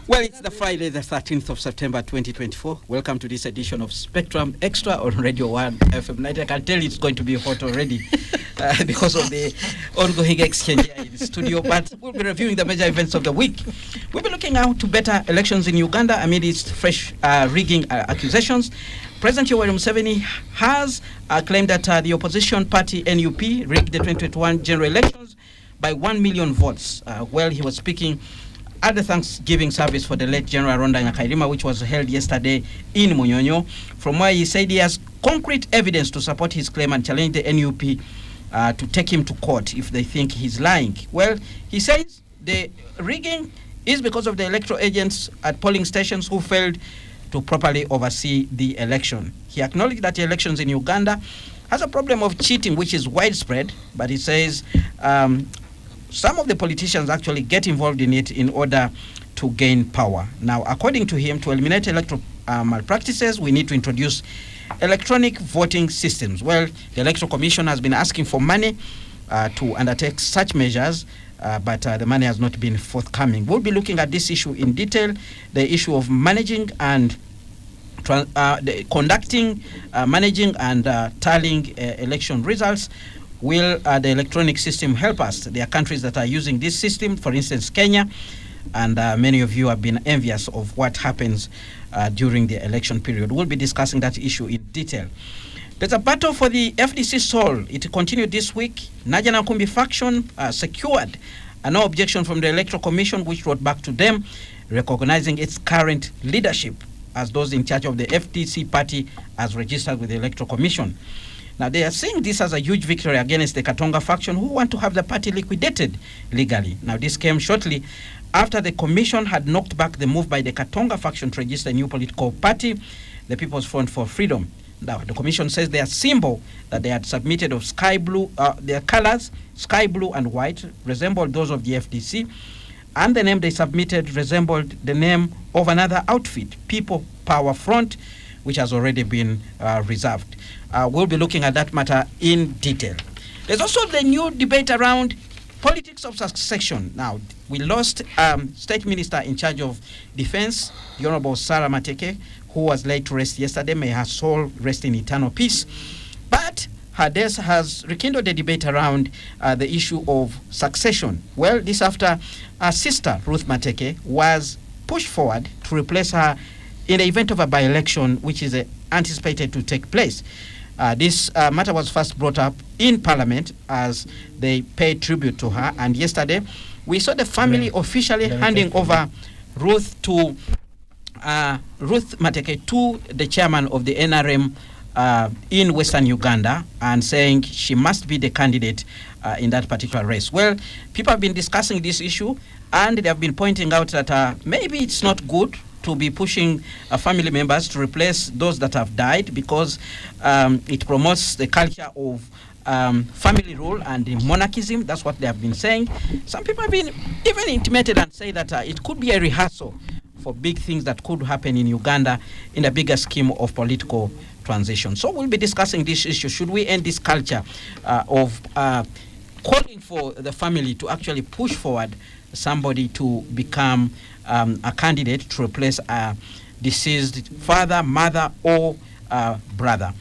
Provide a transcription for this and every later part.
Well, it's the Friday, the 13th of September 2024. Welcome to this edition of Spectrum Extra on Radio 1 FM 90. I can tell it's going to be hot already because of the ongoing exchange here in the studio. But we'll be reviewing the major events of the week. We'll be looking out to better elections in Uganda amid its fresh rigging accusations. President Museveni has claimed that the opposition party NUP rigged the 2021 general elections by 1 million votes. While he was speaking at the Thanksgiving service for the late General Ronda Nyakairima, which was held yesterday in Munyonyo, from where he said he has concrete evidence to support his claim and challenge the NUP to take him to court if they think he's lying. Well, he says the rigging is because of the electoral agents at polling stations who failed to properly oversee the election. He acknowledged that the elections in Uganda has a problem of cheating, which is widespread, but he says some of the politicians actually get involved in it in order to gain power. Now, according to him, to eliminate electoral malpractices, we need to introduce electronic voting systems. Well, the Electoral Commission has been asking for money to undertake such measures, but the money has not been forthcoming. We'll be looking at this issue in detail, the issue of managing and conducting, managing and tallying election results. Will the electronic system help us? There are countries that are using this system, for instance, Kenya, and many of you have been envious of what happens during the election period. We'll be discussing that issue in detail. There's a battle for the FDC soul. It continued this week. Najana Kumbi faction secured a no objection from the Electoral Commission, which wrote back to them, recognizing its current leadership as those in charge of the FDC party as registered with the Electoral Commission. Now, they are seeing this as a huge victory against the Katonga faction who want to have the party liquidated legally. Now, this came shortly after the commission had knocked back the move by the Katonga faction to register a new political party, the People's Front for Freedom. Now, the commission says their symbol that they had submitted of sky blue, their colors, sky blue and white, resembled those of the FDC, and the name they submitted resembled the name of another outfit, People Power Front, which has already been reserved. We'll be looking at that matter in detail. There's also the new debate around politics of succession. Now, we lost State Minister in charge of Defense, the Honorable Sarah Mateke, who was laid to rest yesterday. May her soul rest in eternal peace. But her death has rekindled the debate around the issue of succession. Well, this after her sister, Ruth Mateke, was pushed forward to replace her in the event of a by-election, which is anticipated to take place. This matter was first brought up in Parliament as they paid tribute to her. And yesterday, we saw the family officially handing over Ruth Mateke to the chairman of the NRM in Western Uganda, and saying she must be the candidate in that particular race. Well, people have been discussing this issue, and they have been pointing out that maybe it's not good to be pushing family members to replace those that have died, because it promotes the culture of family rule and monarchism. That's what they have been saying. Some people have been even intimated and say that it could be a rehearsal for big things that could happen in Uganda in a bigger scheme of political transition. So we'll be discussing this issue. Should we end this culture of calling for the family to actually push forward somebody to become a candidate to replace a deceased father, mother, or brother?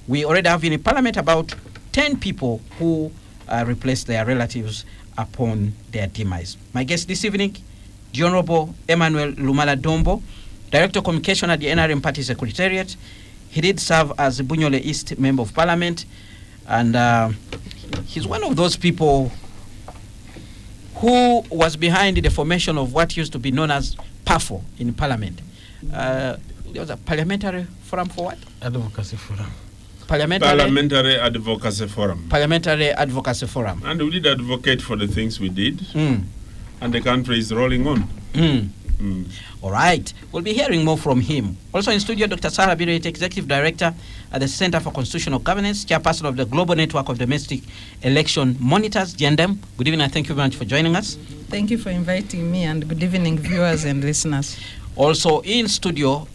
We already have in Parliament about 10 people who replaced their relatives upon their demise. My guest this evening, the Honorable Emmanuel Lumala Dombo, Director of Communication at the NRM Party Secretariat. He did serve as the Bunyole East Member of Parliament, and he's one of those people who was behind the formation of what used to be known as PAFO in Parliament. There was a parliamentary forum for what? Advocacy Forum. Parliamentary Advocacy Forum. Parliamentary Advocacy Forum. And we did advocate for the things we did, and the country is rolling on. All right. We'll be hearing more from him. Also in studio, Dr. Sarah Bireit, Executive Director at the Center for Constitutional Governance, Chairperson of the Global Network of Domestic Election Monitors, GENDEM. Good evening, and thank you very much for joining us. Thank you for inviting me, and good evening, viewers and listeners. Also in studio,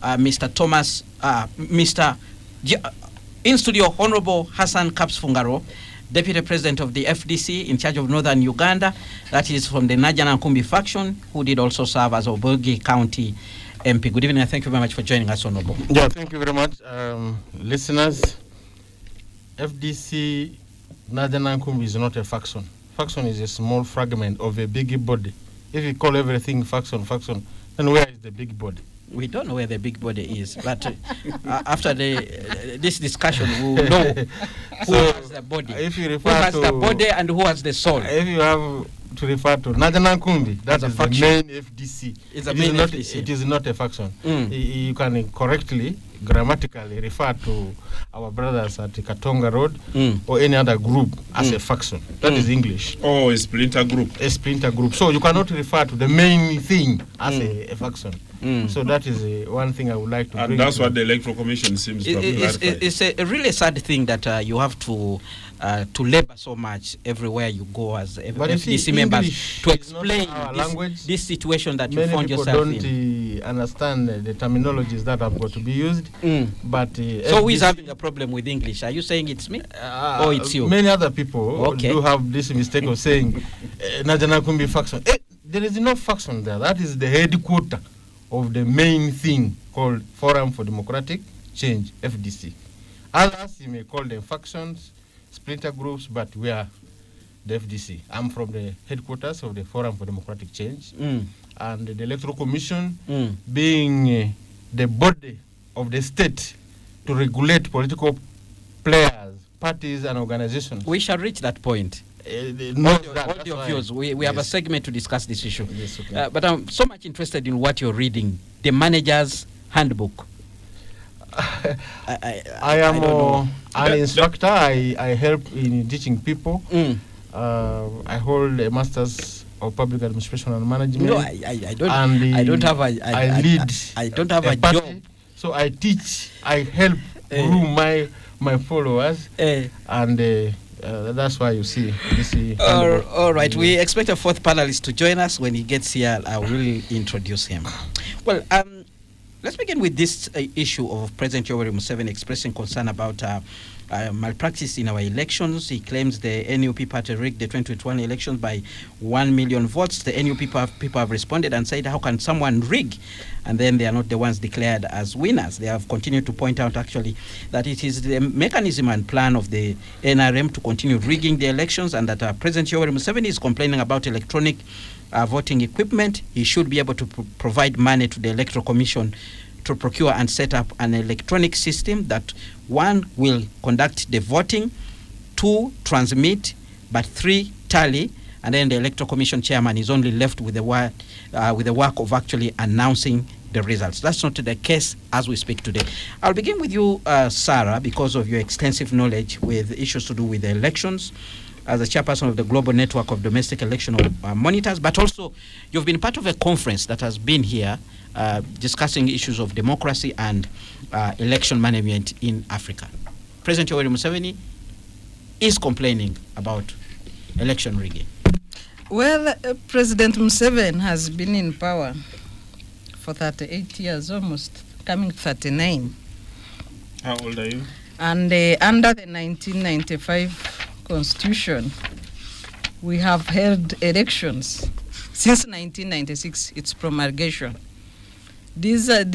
in studio, Honorable Hassan Kaps Fungaro, Deputy President of the FDC in charge of Northern Uganda. That is from the Najana Nkumbi faction, who did also serve as Obogi County MP. Good evening, and thank you very much for joining us, Honorable. Yeah, thank you very much. Listeners, FDC Najana Nkumbi is not a faction. Faction is a small fragment of a big body. If you call everything faction, then where is the big body? We don't know where the big body is, but after this discussion, we will know who has the body, if you who refer has to the body and who has the soul. If you have to refer to Najana Nkumbi, that is the main FDC. It's a main FDC. It is not a faction. You can correctly, grammatically refer to our brothers at Katonga Road or any other group as a faction. That is English. Oh, a splinter group. A splinter group. So you cannot refer to the main thing as a faction. So that is one thing I would like to bring. And that's what the Electoral Commission seems to have clarified. It's a really sad thing that you have to labor so much everywhere you go as FDC members to explain this situation that you found yourself in. Many people don't understand the terminologies that have got to be used. But so who is having a problem with English? Are you saying it's me or it's you? Many other people do have this mistake of saying Najana Nkumbi faction. There is no faction there. That is the headquarter of the main thing called Forum for Democratic Change, FDC. Others, you may call them factions, splinter groups, but we are the FDC. I'm from the headquarters of the Forum for Democratic Change. And the Electoral Commission, being the body of the state to regulate political players, parties, and organizations. We shall reach that point. Hold your views. We have a segment to discuss this issue. Yes, okay. But I'm so much interested in what you're reading, the manager's handbook. I am an instructor. I help in teaching people. I hold a master's of public administration and management. No, I don't have a job. So I teach. I help groom my followers, and that's why you see this. All right, we expect a fourth panelist to join us. When he gets here, I will introduce him. Well, let's begin with this issue of President Yoweri Museveni expressing concern about malpractice in our elections. He claims the NUP party rigged the 2021 elections by 1 million votes. The NUP people have responded and said, how can someone rig? And then they are not the ones declared as winners. They have continued to point out, actually, that it is the mechanism and plan of the NRM to continue rigging the elections, and that President Yoweri Museveni is complaining about electronic voting equipment. He should be able to provide money to the Electoral Commission to procure and set up an electronic system that, 1, will conduct the voting, 2, transmit, but 3, tally, and then the Electoral Commission chairman is only left with the work of actually announcing the results. That's not the case as we speak today. I'll begin with you, Sarah, because of your extensive knowledge with issues to do with the elections, as a chairperson of the Global Network of Domestic Electional Monitors, but also you've been part of a conference that has been here discussing issues of democracy and election management in Africa. President Yoweri Museveni is complaining about election rigging. Well, President Museveni has been in power for 38 years, almost coming 39. How old are you? And under the 1995 Constitution, we have held elections since 1996. Its promulgation. These are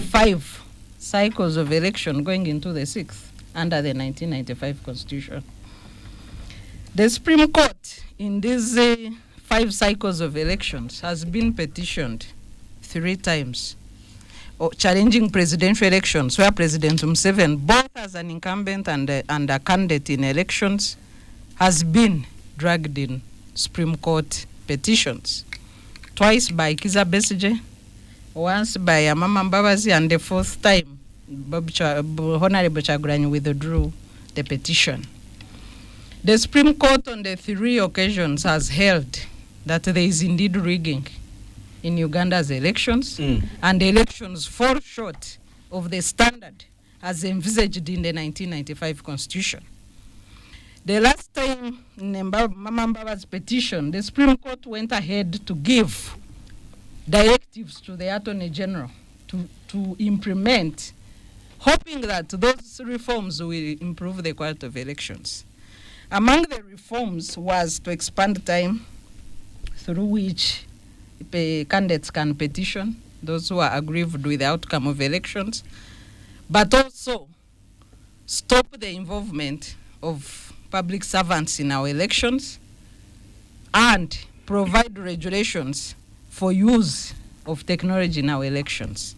5 cycles of election going into the 6th under the 1995 Constitution. The Supreme Court in these 5 cycles of elections has been petitioned 3 times, challenging presidential elections, where President Museveni, both as an incumbent and a candidate in elections, has been dragged in Supreme Court petitions. Twice by Kizza Besigye, once by Amama Mbabazi, and the 4th time, Honorable Kyagulanyi withdrew the petition. The Supreme Court on the 3 occasions has held that there is indeed rigging in Uganda's elections, and the elections fall short of the standard as envisaged in the 1995 Constitution. The last time in Mama Mbaba's petition, the Supreme Court went ahead to give directives to the Attorney General to implement hoping that those reforms will improve the quality of elections. Among the reforms was to expand time through which candidates can petition those who are aggrieved with the outcome of elections, but also stop the involvement of public servants in our elections and provide regulations for use of technology in our elections.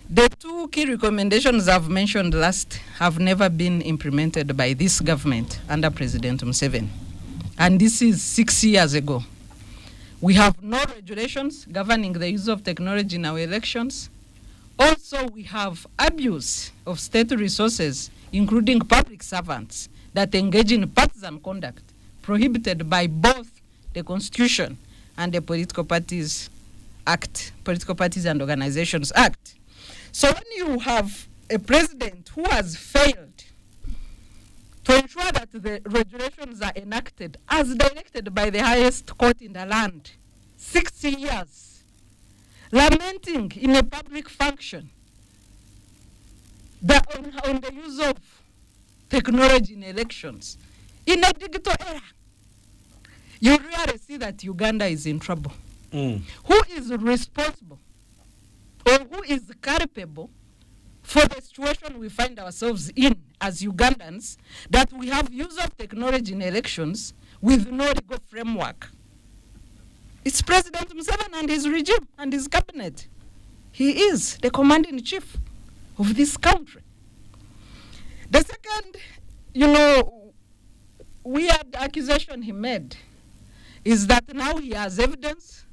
The two key recommendations I've mentioned last have never been implemented by this government under President Museveni. And this is 6 years ago. We have no regulations governing the use of technology in our elections. Also, we have abuse of state resources, including public servants, that engage in partisan conduct, prohibited by both the Constitution and the Political Parties Act, Political Parties and Organizations Act. So when you have a president who has failed to ensure that the regulations are enacted as directed by the highest court in the land, 60 years, lamenting in a public function on the use of technology in elections, in a digital era, you really see that Uganda is in trouble. Who is responsible or who is culpable for the situation we find ourselves in as Ugandans, that we have use of technology in elections with no legal framework? It's President Museveni and his regime and his cabinet. He is the commander-in-chief of this country. The second, weird accusation he made is that now he has evidence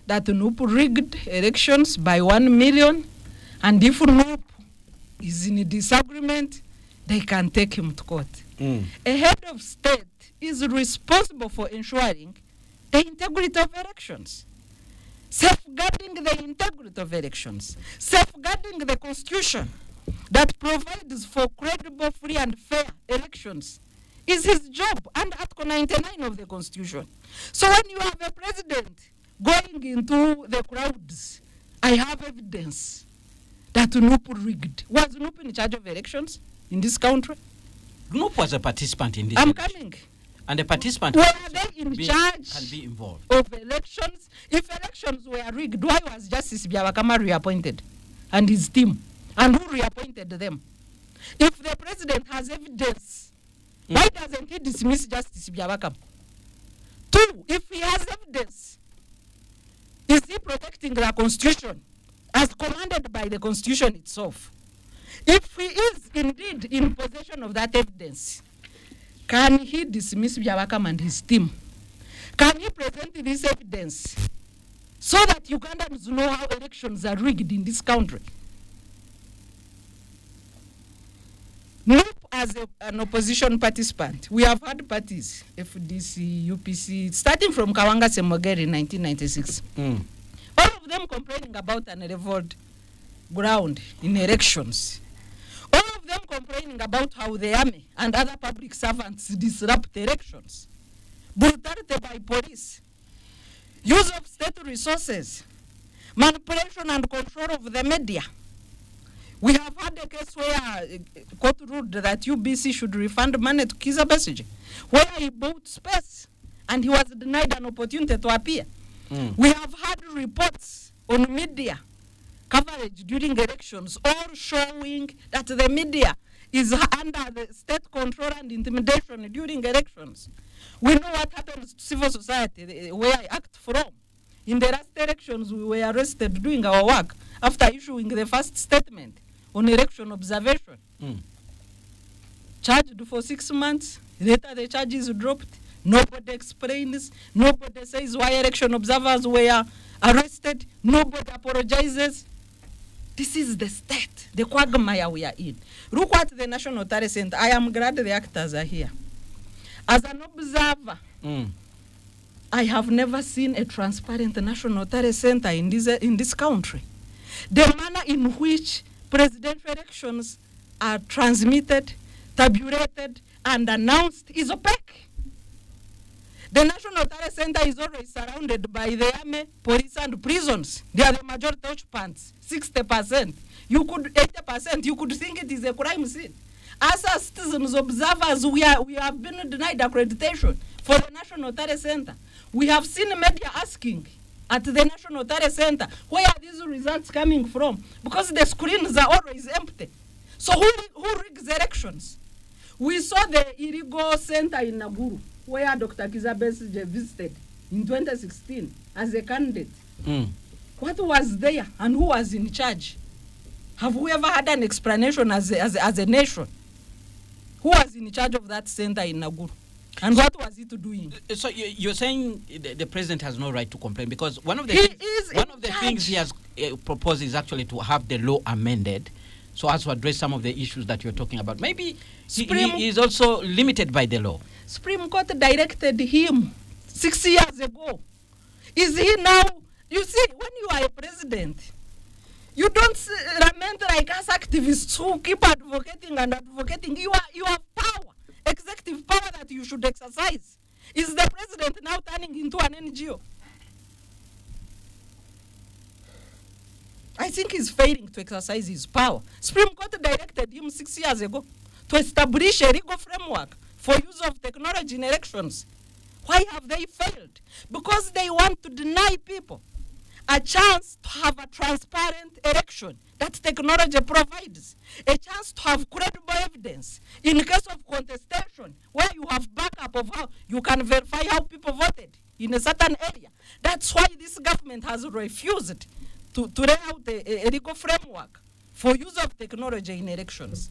that NUP rigged elections by 1 million, and if NUP is in a disagreement, they can take him to court. A head of state is responsible for ensuring the integrity of elections, safeguarding the integrity of elections, safeguarding the Constitution that provides for credible, free and fair elections is his job, and Article 99 of the Constitution. So when you have a president going into the crowds, I have evidence that NUP rigged. Was NUP in charge of elections in this country? NUP was a participant in this. I'm coming. And the participant were they in charge can be involved of elections? If elections were rigged, why was Justice Byabakama reappointed and his team? And who reappointed them? If the president has evidence, why doesn't he dismiss Justice Byabakama? Two, if he has evidence, is he protecting the Constitution as commanded by the Constitution itself? If he is indeed in possession of that evidence, can he dismiss Byabakama and his team? Can he present this evidence so that Ugandans know how elections are rigged in this country? NUP as an opposition participant, we have had parties, FDC, UPC, starting from Kawanga Semogeri in 1996. All of them complaining about an leveled ground in elections. All of them complaining about how the army and other public servants disrupt elections. Brutality by police, use of state resources, manipulation and control of the media. We have had a case where court ruled that UBC should refund money to Kizza Besigye, where he bought space and he was denied an opportunity to appear. We have had reports on media coverage during elections, all showing that the media is under the state control and intimidation during elections. We know what happens to civil society, where I act from. In the last elections, we were arrested doing our work after issuing the first statement on election observation. Charged for 6 months, later the charge is dropped. Nobody explains, nobody says why election observers were arrested, nobody apologizes. This is the state, the quagmire we are in. Look at the National Talent Center. I am glad the actors are here. As an observer, I have never seen a transparent National Talent Center in this country. The manner in which presidential elections are transmitted, tabulated, and announced is opaque. The National Talent Center is always surrounded by the army, police, and prisons. They are the majority occupants, 60%. 80%, you could think it is a crime scene. As citizens observers, we have been denied accreditation for the National Talent Center. We have seen media asking at the National Talent Center, where are these results coming from? Because the screens are always empty. So who rigs elections? We saw the illegal center in Naguru, where Dr. Kizza Besigye visited in 2016 as a candidate. What was there and who was in charge? Have we ever had an explanation as a nation? Who was in charge of that center in Naguru? And what was it doing? So you're saying the president has no right to complain, because one of the things he has proposed is actually to have the law amended so as to address some of the issues that you're talking about. Maybe he is also limited by the law. Supreme Court directed him 6 years ago. Is he now? You see, when you are a president, you don't lament like us activists who keep advocating and advocating. You have power, executive power that you should exercise. Is the president now turning into an NGO? I think he's failing to exercise his power. Supreme Court directed him 6 years ago to establish a legal framework for use of technology in elections. Why have they failed? Because they want to deny people a chance to have a transparent election that technology provides, a chance to have credible evidence in case of contestation, where you have backup of how you can verify how people voted in a certain area. That's why this government has refused to lay out a legal framework for use of technology in elections.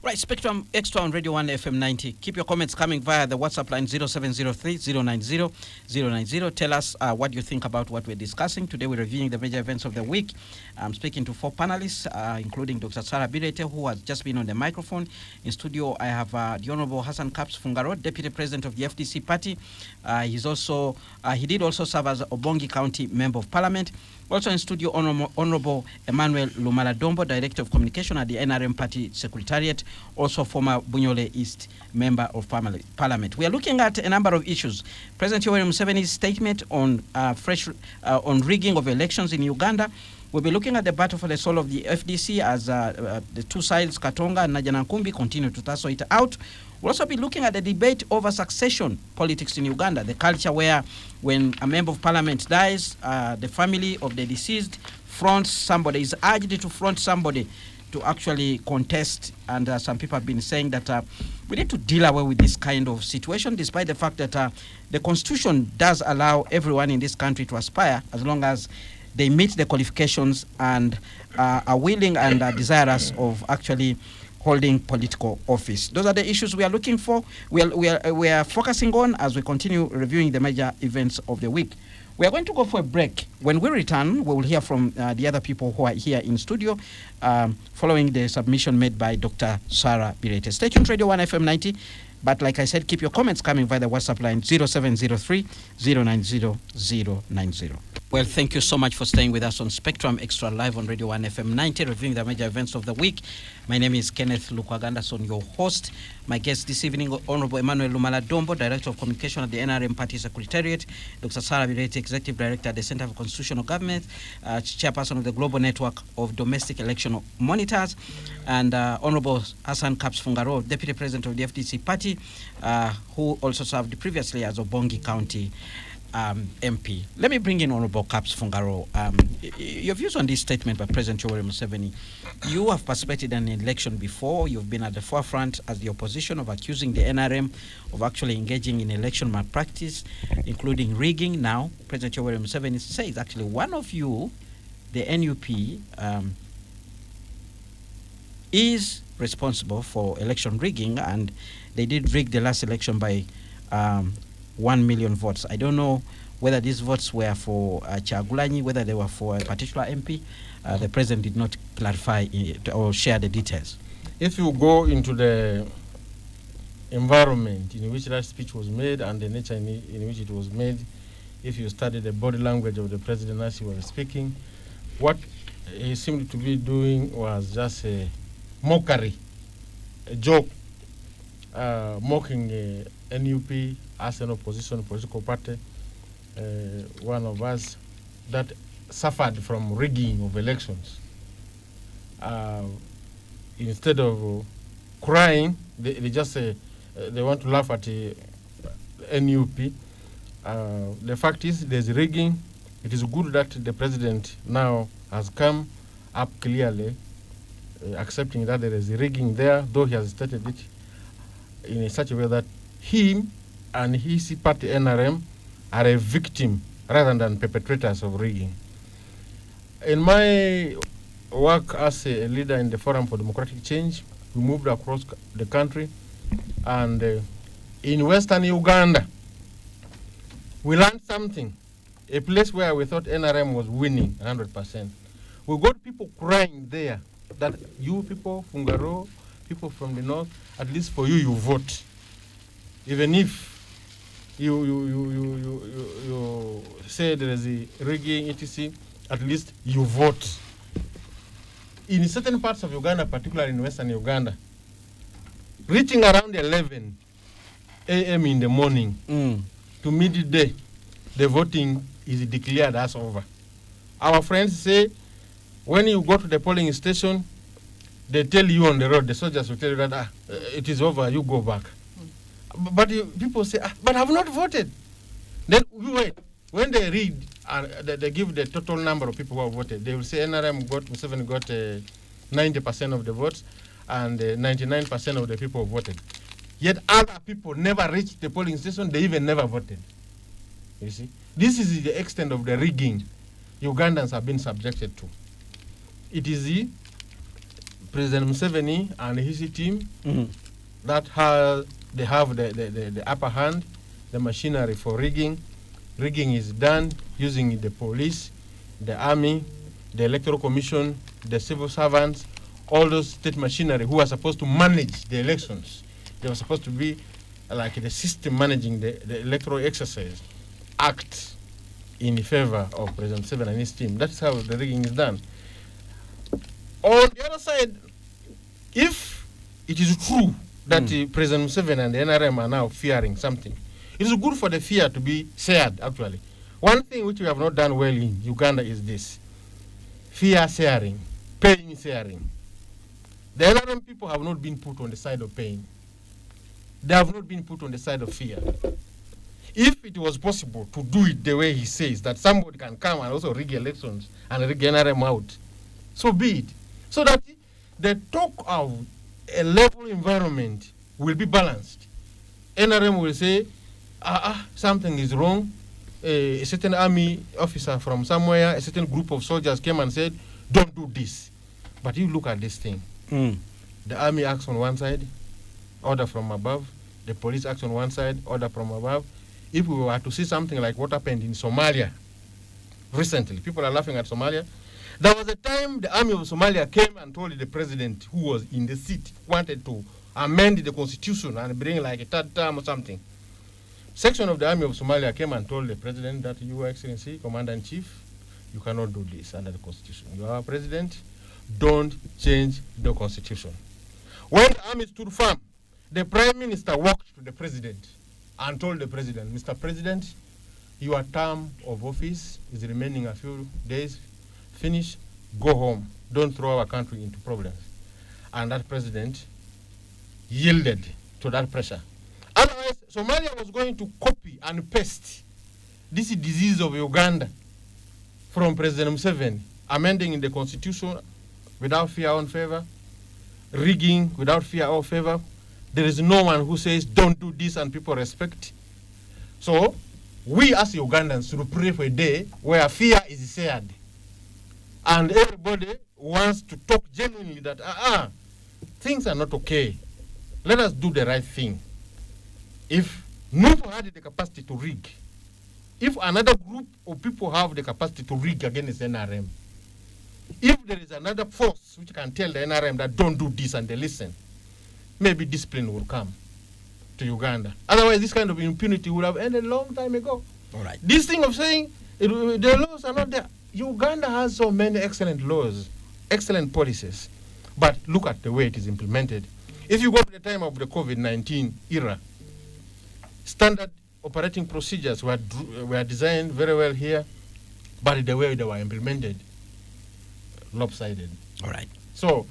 Right, Spectrum Xtra on Radio 1 FM 90. Keep your comments coming via the WhatsApp line 0703-090-090. Tell us what you think about what we're discussing. Today we're reviewing the major events of the week. I'm speaking to 4 panelists, including Dr. Sarah Birete, who has just been on the microphone. In studio, I have the Honorable Hassan Kaps Fungaro, Deputy President of the FDC Party. He did also serve as Obongi County Member of Parliament. Also in studio, Honorable Emmanuel Lumala Dombo, Director of Communication at the NRM Party Secretariat, also former Bunyole East Member of Parliament. We are looking at a number of issues. President Yoweri Museveni's statement on on rigging of elections in Uganda. We'll be looking at the battle for the soul of the FDC as the two sides, Katonga and Najanankumbi, continue to tussle it out. We'll also be looking at the debate over succession politics in Uganda, the culture where when a member of parliament dies, the family of the deceased fronts somebody, is urged to front somebody to actually contest. And some people have been saying that we need to deal away with this kind of situation, despite the fact that the Constitution does allow everyone in this country to aspire as long as they meet the qualifications and are willing and are desirous of actually holding political office. Those are the issues we are looking for. We are focusing on as we continue reviewing the major events of the week. We are going to go for a break. When we return, we will hear from the other people who are here in studio following the submission made by Dr. Sarah Birete. Stay tuned, Radio 1 FM 90. But like I said, keep your comments coming via the WhatsApp line 0703-090-090. Well, thank you so much for staying with us on Spectrum Xtra live on Radio 1 FM 90, reviewing the major events of the week. My name is Kenneth Lukwagandason, your host. My guest this evening, Honorable Emmanuel Lumala Dombo, Director of Communication at the NRM Party Secretariat, Dr. Sarah Birete, Executive Director at the Center for Constitutional Government, Chairperson of the Global Network of Domestic Election Monitors, and Honorable Hassan Kaps Fungaro, Deputy President of the FDC Party, who also served previously as Obongi County MP. Let me bring in Honorable Kaps Fungaro. Your views on this statement by President Yoweri Museveni. You have participated in an election before. You've been at the forefront as the opposition of accusing the NRM of actually engaging in election malpractice, including rigging. Now, President Yoweri Museveni says actually one of you, the NUP, is responsible for election rigging, and they did rig the last election by 1 million votes. I don't know whether these votes were for Chagulanyi, whether they were for a particular MP. The president did not clarify or share the details. If you go into the environment in which that speech was made and the nature in which it was made, if you study the body language of the president as he was speaking, what he seemed to be doing was just a mockery, a joke, mocking NUP as an opposition political party, one of us that suffered from rigging of elections. Instead of crying, they just say they want to laugh at NUP. The fact is there's rigging. It is good that the president now has come up clearly, accepting that there is rigging there, though he has stated it in such a way that him and his party NRM are a victim rather than perpetrators of rigging. In my work as a leader in the Forum for Democratic Change, we moved across the country, and in Western Uganda, we learned something, a place where we thought NRM was winning 100%. We got people crying there that you people, Fungaro, people from the north, at least for you, you vote. Even if you say there is a rigging, etc., at least you vote. In certain parts of Uganda, particularly in Western Uganda, reaching around 11 a.m. in the morning to midday, the voting is declared as over. Our friends say, when you go to the polling station, they tell you on the road, the soldiers will tell you that it is over, you go back. But people say, but I have not voted. Then you wait. When they read, they give the total number of people who have voted. They will say Museveni got 90% of the votes, and 99% of the people voted. Yet other people never reached the polling station, they even never voted. You see? This is the extent of the rigging Ugandans have been subjected to. It is President Museveni and his team that they have the upper hand, the machinery for rigging. Rigging is done using the police, the army, the electoral commission, the civil servants, all those state machinery who are supposed to manage the elections. They were supposed to be like the system managing the electoral exercise, act in favor of President Museveni and his team. That's how the rigging is done. On the other side, if it is true that President Museveni and the NRM are now fearing something, it is good for the fear to be shared, actually. One thing which we have not done well in Uganda is this: fear sharing, pain sharing. The NRM people have not been put on the side of pain. They have not been put on the side of fear. If it was possible to do it the way he says, that somebody can come and also rig elections and rig NRM out, so be it. So that the talk of a level environment will be balanced. NRM will say, something is wrong. A certain army officer from somewhere, a certain group of soldiers came and said, don't do this. But you look at this thing. The army acts on one side, order from above. The police acts on one side, order from above. If we were to see something like what happened in Somalia recently, people are laughing at Somalia. There was a time the army of Somalia came and told the president who was in the seat, wanted to amend the constitution and bring like a third term or something. Section of the army of Somalia came and told the president that, Your Excellency, Commander-in-Chief, you cannot do this under the constitution. You are our president, don't change the constitution. When the army stood firm, the prime minister walked to the president and told the president, Mr. President, your term of office is remaining a few days. Finish, go home. Don't throw our country into problems. And that president yielded to that pressure. Otherwise, Somalia was going to copy and paste this disease of Uganda from President Museveni, amending in the constitution without fear or favor, rigging without fear or favor. There is no one who says don't do this and people respect. So we as Ugandans should pray for a day where fear is shared. And everybody wants to talk genuinely that things are not okay. Let us do the right thing. If NUP had the capacity to rig, if another group of people have the capacity to rig against NRM, if there is another force which can tell the NRM that don't do this and they listen, maybe discipline will come to Uganda. Otherwise, this kind of impunity would have ended a long time ago. All right. This thing of saying the laws are not there. Uganda has so many excellent laws, excellent policies, but look at the way it is implemented. If you go to the time of the COVID-19 era, standard operating procedures were designed very well here, but the way they were implemented, lopsided. All right. So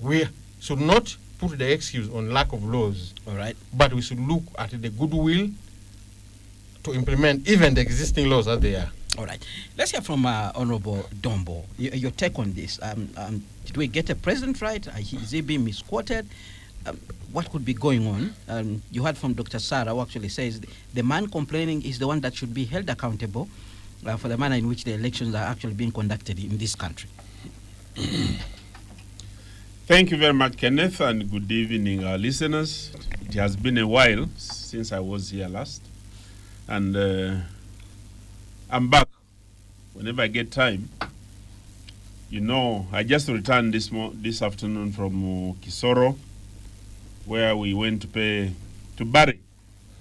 we should not put the excuse on lack of laws. All right. But we should look at the goodwill to implement even the existing laws as they are. All right. Let's hear from Honorable Dombo. Your take on this. Did we get a president right? Is he being misquoted? What could be going on? You heard from Dr. Sarah, who actually says the man complaining is the one that should be held accountable for the manner in which the elections are actually being conducted in this country. Thank you very much, Kenneth, and good evening, our listeners. It has been a while since I was here last, and I'm back whenever I get time. You know, I just returned this afternoon from Kisoro, where we went to bury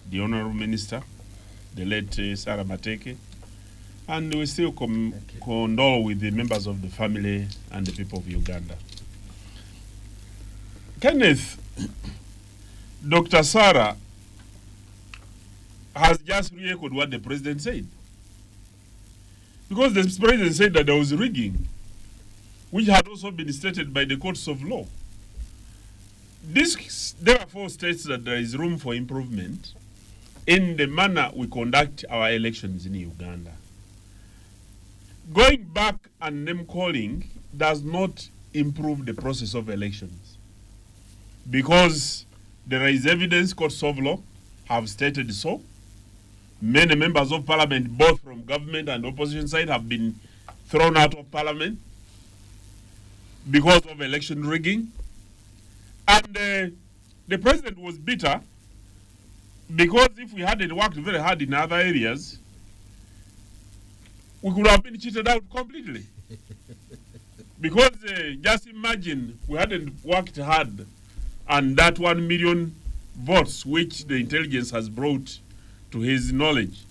the Honorable Minister, the late Sarah Mateke, and we still condole with the members of the family and the people of Uganda. Kenneth, Dr. Sarah has just re-echoed what the president said. Because the president said that there was rigging, which had also been stated by the courts of law. This therefore states that there is room for improvement in the manner we conduct our elections in Uganda. Going back and name calling does not improve the process of elections, because there is evidence courts of law have stated so. Many members of parliament, both from government and opposition side, have been thrown out of parliament because of election rigging. And the president was bitter because if we hadn't worked very hard in other areas, we could have been cheated out completely. Because just imagine we hadn't worked hard, and that 1 million votes which the intelligence has brought to his knowledge.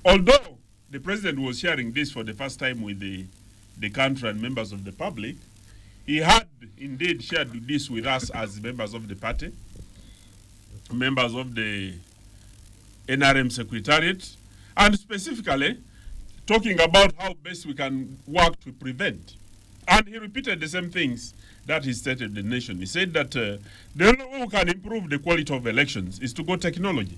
Although the president was sharing this for the first time with the country and members of the public, he had indeed shared this with us as members of the party, members of the NRM Secretariat, and specifically talking about how best we can work to prevent. And he repeated the same things that he stated to the nation. He said that the only way we can improve the quality of elections is to go technology.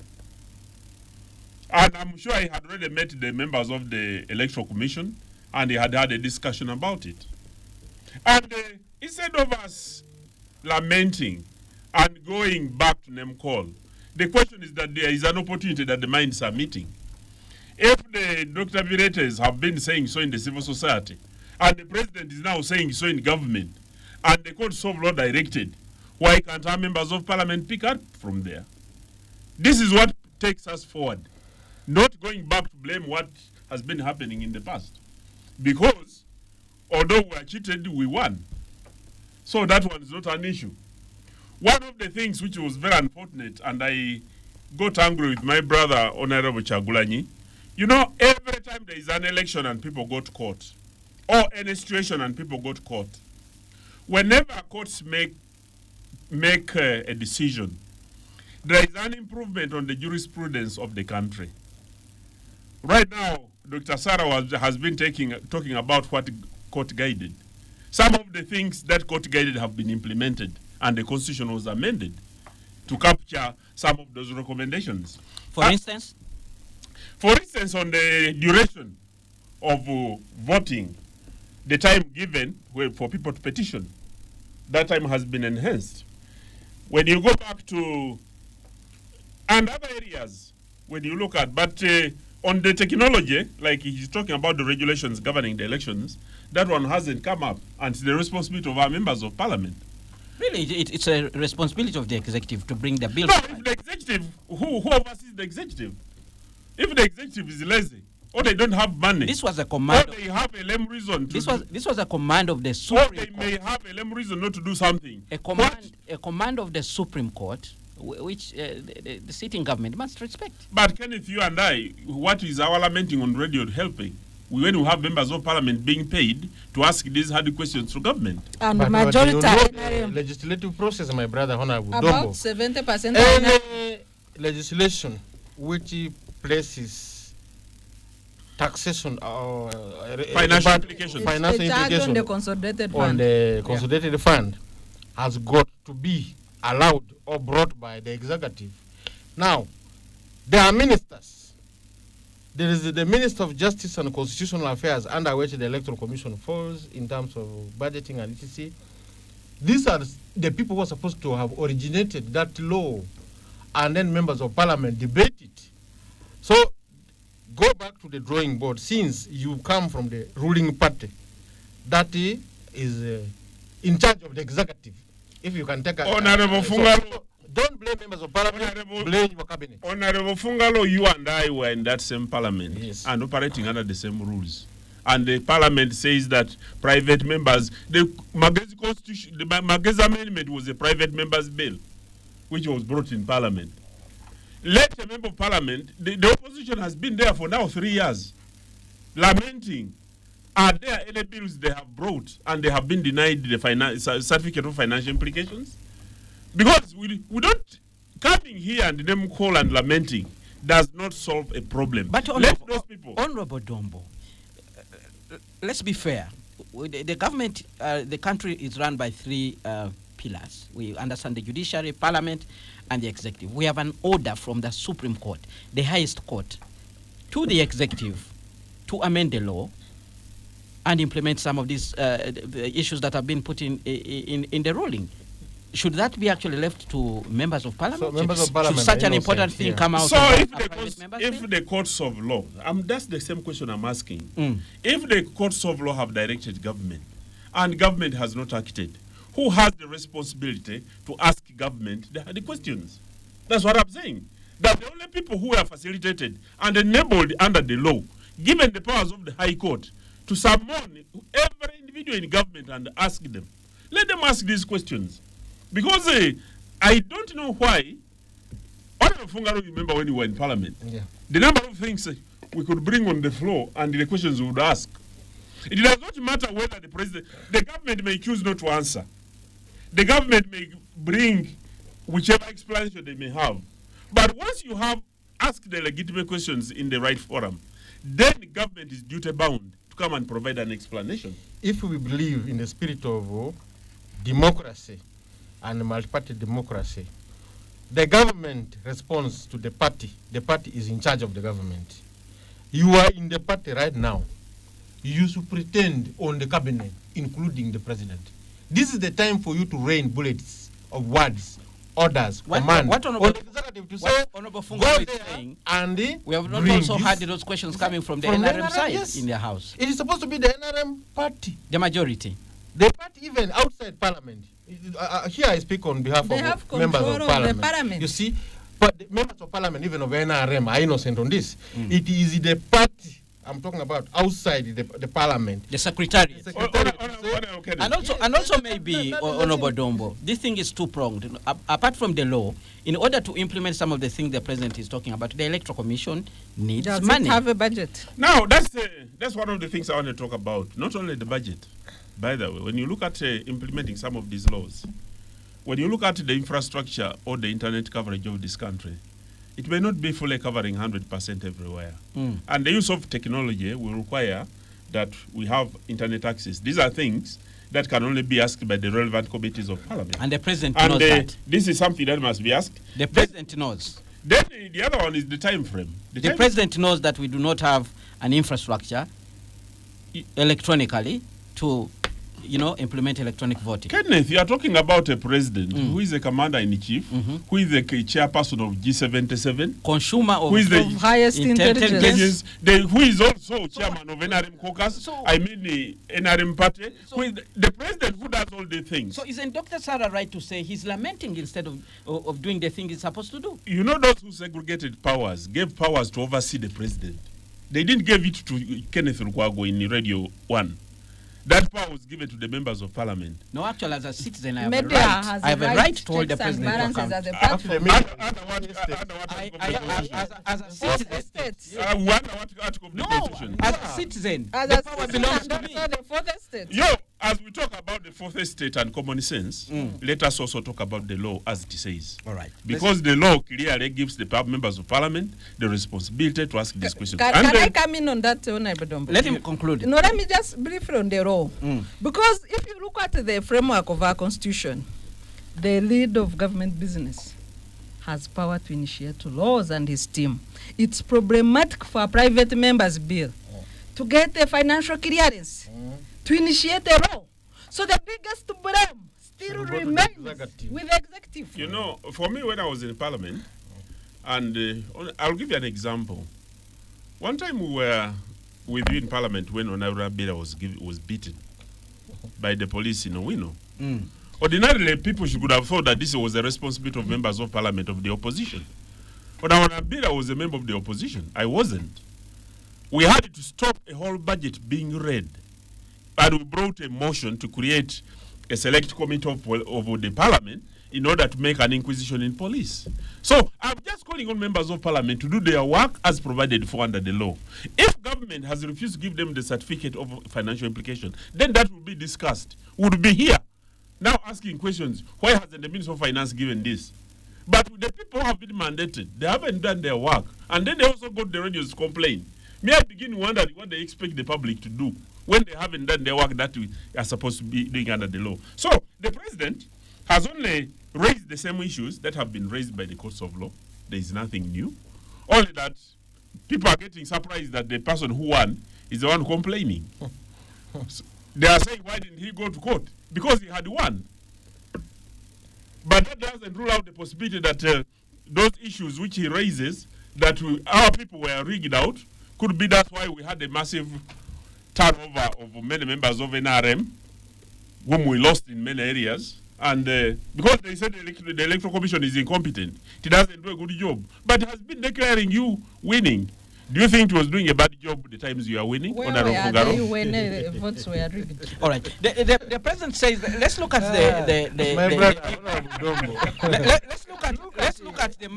And I'm sure he had already met the members of the Electoral Commission, and he had had a discussion about it. And instead of us lamenting and going back to name call, the question is that there is an opportunity that the minds are meeting. If the Dr. Viretes have been saying so in the civil society, and the president is now saying so in government, and the courts of law directed, why can't our members of parliament pick up from there? This is what takes us forward, not going back to blame what has been happening in the past. Because although we are cheated, we won. So that one is not an issue. One of the things which was very unfortunate, and I got angry with my brother, Honorable Chagulanyi, you know, every time there is an election and people go to court, or any situation and people go to court, whenever courts make a decision, there is an improvement on the jurisprudence of the country. Right now, Dr. Sarah has been talking about what court guided. Some of the things that court guided have been implemented, and the constitution was amended to capture some of those recommendations. For instance? For instance, on the duration of voting, the time given for people to petition, that time has been enhanced. When you go back to and other areas, when you look at, but on the technology, like he's talking about the regulations governing the elections, that one hasn't come up, and it's the responsibility of our members of parliament. Really, it's a responsibility of the executive to bring the bill. No, if the executive, who oversees the executive? If the executive is lazy, or they don't have money, this was a command. Or they have a lame reason. This was a command of the Supreme Court. Or they may have a lame reason not to do something. A command of the Supreme Court, which the sitting government must respect. But Kenneth, you and I, what is our lamenting on radio helping? when we have members of parliament being paid to ask these hard questions to government. And But majority you know the NRM, legislative process, my brother Honorable about Dombo. 70% Any legislation which places taxation or Financial implications. financial it's charged on implication the consolidated on fund. the consolidated fund has got to be allowed or brought by the executive. Now, there are ministers. There is the Minister of Justice and Constitutional Affairs, under which the Electoral Commission falls in terms of budgeting and etc. These are the people who are supposed to have originated that law, and then members of parliament debate it. So, go back to the drawing board, since you come from the ruling party that is in charge of the executive. If you can take a... Honorable Fungalo. Don't blame members of parliament, blame your cabinet. Honorable Fungalo, you and I were in that same parliament, Yes, and operating under the same rules. And the parliament says that private members, the Magezi Constitution, the Magezi Amendment was a private members bill, which was brought in parliament. Let a member of parliament, the opposition has been there for now 3 years, lamenting, are there any bills they have brought and they have been denied the certificate of financial implications? Because we don't, coming here and them call and lamenting does not solve a problem. But let those people. Honorable Dombo, let's be fair. The government, the country is run by three pillars. We understand the judiciary, parliament, and the executive. We have an order from the Supreme Court, the highest court, to the executive to amend the law and implement some of these the issues that have been put in the ruling. Should that be actually left to members of parliament? So members of parliament should such are an important innocent, thing yeah. come out? So of if the courts of law, that's the same question I'm asking. Mm. If the courts of law have directed government and government has not acted, who has the responsibility to ask government the questions? That's what I'm saying. That the only people who are facilitated and enabled under the law, given the powers of the High Court, to summon every individual in government and ask them. Let them ask these questions. Because I don't know why. Honorable Fungaro, remember when you were in parliament? Yeah. The number of things we could bring on the floor and the questions we would ask. It does not matter whether the government may choose not to answer. The government may bring whichever explanation they may have. But once you have asked the legitimate questions in the right forum, then the government is duty bound to come and provide an explanation. If we believe in the spirit of democracy and multi-party democracy, the government responds to the party is in charge of the government. You are in the party right now. You should pretend on the cabinet, including the president. This is the time for you to rain bullets of words, orders, commands on the executive to say, Honorable go Fungaro is there saying, and we have not bring also this had those questions coming from the from the NRM side yes. in their house. It is supposed to be the NRM party. The majority. The party even outside parliament. Here I speak on behalf They of have members control of of parliament. the parliament. You see, but the members of parliament, even of NRM, are innocent on this. Mm. It is the party I'm talking about outside the parliament. The secretariat. The secretariat And also maybe, Honorable Dombo, this thing is two-pronged. Apart from the law, in order to implement some of the things the president is talking about, the Electoral Commission needs Does money. it have a budget? Now, that's one of the things I want to talk about. Not only the budget, by the way, when you look at implementing some of these laws, when you look at the infrastructure or the internet coverage of this country, it may not be fully covering 100% everywhere. Mm. And the use of technology will require that we have internet access. These are things that can only be asked by the relevant committees of parliament. And the president knows that. This is something that must be asked. The president knows. Then the other one is the time frame. The president knows that we do not have an infrastructure electronically to, implement electronic voting. Kenneth, you are talking about a president who is a commander-in-chief, who is the chairperson of G77, Consumer of who is the highest intelligence. Who is also chairman of NRM caucus, the NRM party, who is the president who does all the things. So isn't Dr. Sarah right to say he's lamenting instead of doing the thing he's supposed to do? You know, those who segregated powers, gave powers to oversee the president. They didn't give it to Kenneth Lukwago in Radio 1. That power was given to the members of parliament. No, actually, as a citizen, I have Media a right. has I have a right to hold the checks and president to balances account. as a Actually, platform. As a citizen, we under what article of the no, Constitution? as a citizen, As the a power citizen, belongs and to me. also the fourth estate. Yo, as we talk about the fourth estate and common sense, let us also talk about the law as it says. All right. Because the law clearly gives the members of parliament the responsibility to ask these questions. Can I come in on that, Honorable Dombo? Let him conclude. No, let me just briefly on the law. Because if you look at the framework of our constitution, the lead of government business has power to initiate laws and his team. It's problematic for a private member's bill to get a financial clearance to initiate a law. So the biggest blame still remains with the executive. You know, for me, when I was in parliament, and I'll give you an example. One time we were with you in parliament when Honorable Bida was beaten by the police in Owino. Ordinarily, people should have thought that this was the responsibility of members of parliament of the opposition. But Honorable Bida was a member of the opposition. I wasn't. We had to stop a whole budget being read. And we brought a motion to create a select committee of the parliament in order to make an inquisition in police. So I'm just calling on members of parliament to do their work as provided for under the law. If government has refused to give them the certificate of financial implication, then that will be discussed. We would be here now asking questions. Why hasn't the Minister of Finance given this? But the people have been mandated. They haven't done their work. And then they also got the radios to complain. May I begin wondering what they expect the public to do when they haven't done their work that we are supposed to be doing under the law. So the president has only raised the same issues that have been raised by the courts of law. There is nothing new. Only that people are getting surprised that the person who won is the one complaining. So they are saying, why didn't he go to court? Because he had won. But that doesn't rule out the possibility that those issues which he raises, that our people were rigged out, could be that's why we had a massive turnover of many members of NRM, whom we lost in many areas. And because they said the Electoral Commission is incompetent, it doesn't do a good job. But it has been declaring you winning. Do you think it was doing a bad job the times you are winning? Where were they when votes were rigged? All right. The president says, let's look at let's look at the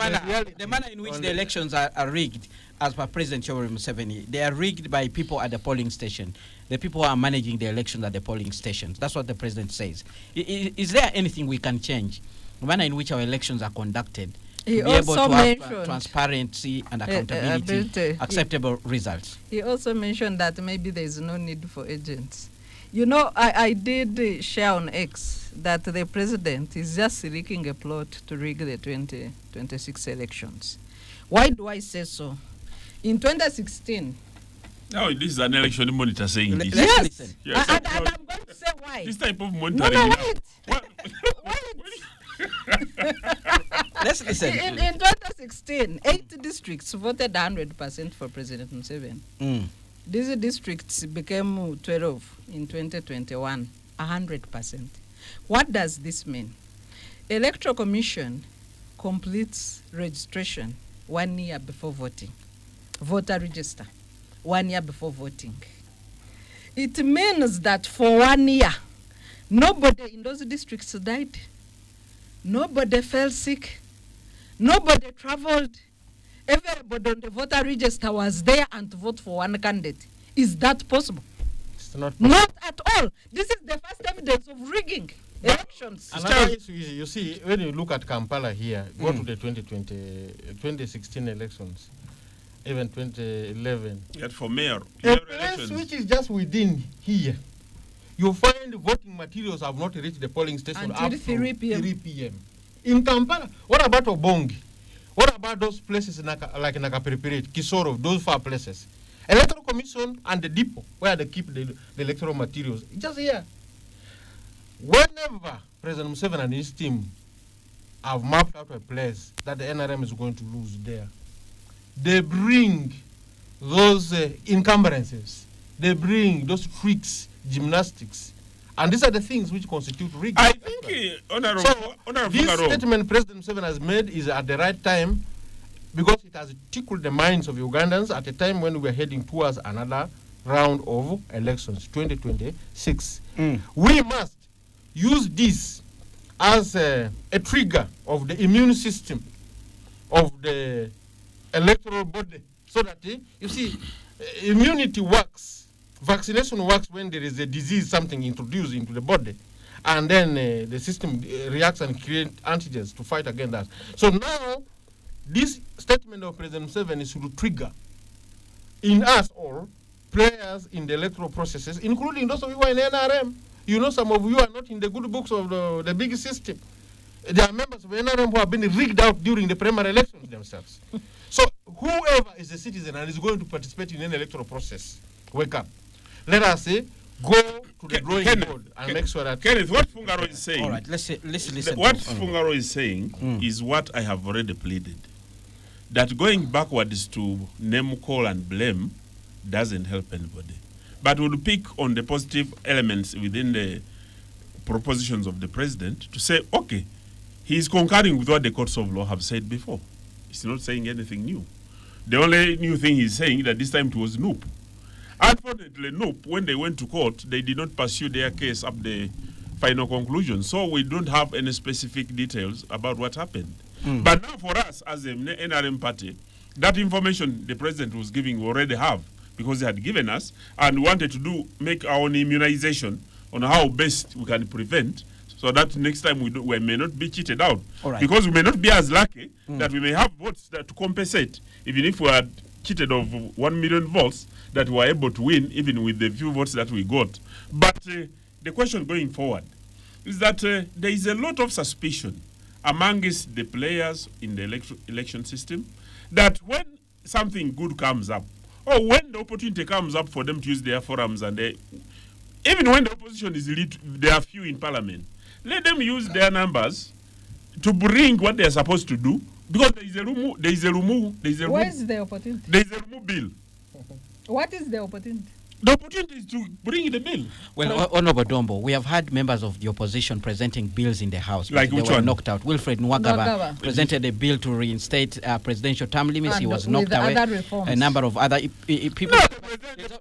manner in which the elections are rigged, as per President Yoweri Museveni. They are rigged by people at the polling station. The people who are managing the elections at the polling stations. That's what the president says. Is there anything we can change? The manner in which our elections are conducted, to be able to have transparency and accountability, acceptable results. He also mentioned that maybe there is no need for agents. You know, I did share on X that the president is just rigging a plot to rig the 2026 elections. Why do I say so? In 2016... No, this is an election monitor saying this. Yes, listen. Yes. And I'm going to say why. This type of monitoring. No, wait. Let's listen. In 2016, 8 districts voted 100% for President Museveni. These districts became 12 in 2021, 100%. What does this mean? Electoral Commission completes registration 1 year before voting. Voter register 1 year before voting. It means that for 1 year, nobody in those districts died. Nobody fell sick. Nobody traveled. Everybody on the voter register was there and to vote for one candidate. Is that possible? It's not possible. Not at all. This is the first evidence of rigging elections. Another issue is, you see, when you look at Kampala here, go to the 2016 elections, even 2011. Yet for mayor, A place which is just within here, you find voting materials have not reached the polling station Until up to 3 p.m. 3 p.m. In Kampala, what about Obongi? What about those places like Nakaperepere, Kisoro, those far places? Electoral Commission and the depot where they keep the electoral materials, just here. Whenever President Museveni and his team have mapped out a place that the NRM is going to lose there, they bring those encumbrances, they bring those tricks, gymnastics, and these are the things which constitute rigging. I think, Honorable This Fugaro, statement President Museveni has made is at the right time because it has tickled the minds of Ugandans at a time when we are heading towards another round of elections, 2026. We must use this as a trigger of the immune system of the electoral body, so that, you see, immunity works, vaccination works when there is a disease, something introduced into the body, and then the system reacts and creates antigens to fight against that. So now, this statement of President Museveni should trigger in us all, players in the electoral processes, including those of you who are in NRM. You know, some of you are not in the good books of the big system. There are members of NRM who have been rigged out during the primary elections themselves. So whoever is a citizen and is going to participate in an electoral process, wake up. Let us say, go to the drawing board and make sure that... Kenneth, what Fungaro is saying... All right, let's listen. What Fungaro is saying is what I have already pleaded. That going backwards to name, call, and blame doesn't help anybody. But we'll pick on the positive elements within the propositions of the president to say, okay, he is concurring with what the courts of law have said before. He's not saying anything new. The only new thing he's saying that this time it was NUP. Unfortunately, NUP, when they went to court, they did not pursue their case up the final conclusion. So we don't have any specific details about what happened. But now for us, as an NRM party, that information the president was giving we already have, because he had given us and wanted to make our own immunization on how best we can prevent, so that next time we may not be cheated out. Right. Because we may not be as lucky that we may have votes to compensate, even if we are cheated of 1 million votes, that we were able to win, even with the few votes that we got. But the question going forward is that there is a lot of suspicion amongst the players in the election system that when something good comes up, or when the opportunity comes up for them to use their forums, and even when the opposition is elite, they are few in parliament, let them use their numbers to bring what they are supposed to do, because there is a Where's the opportunity? There is a Rumu bill. What is the opportunity? The opportunity is to bring the bill. Well, Honorable Dombo, we have had members of the opposition presenting bills in the House. Like they which were one? knocked out. Wilfred Nwagaba presented a bill to reinstate presidential term limits. And he was knocked away. other reforms. A number of other people. No,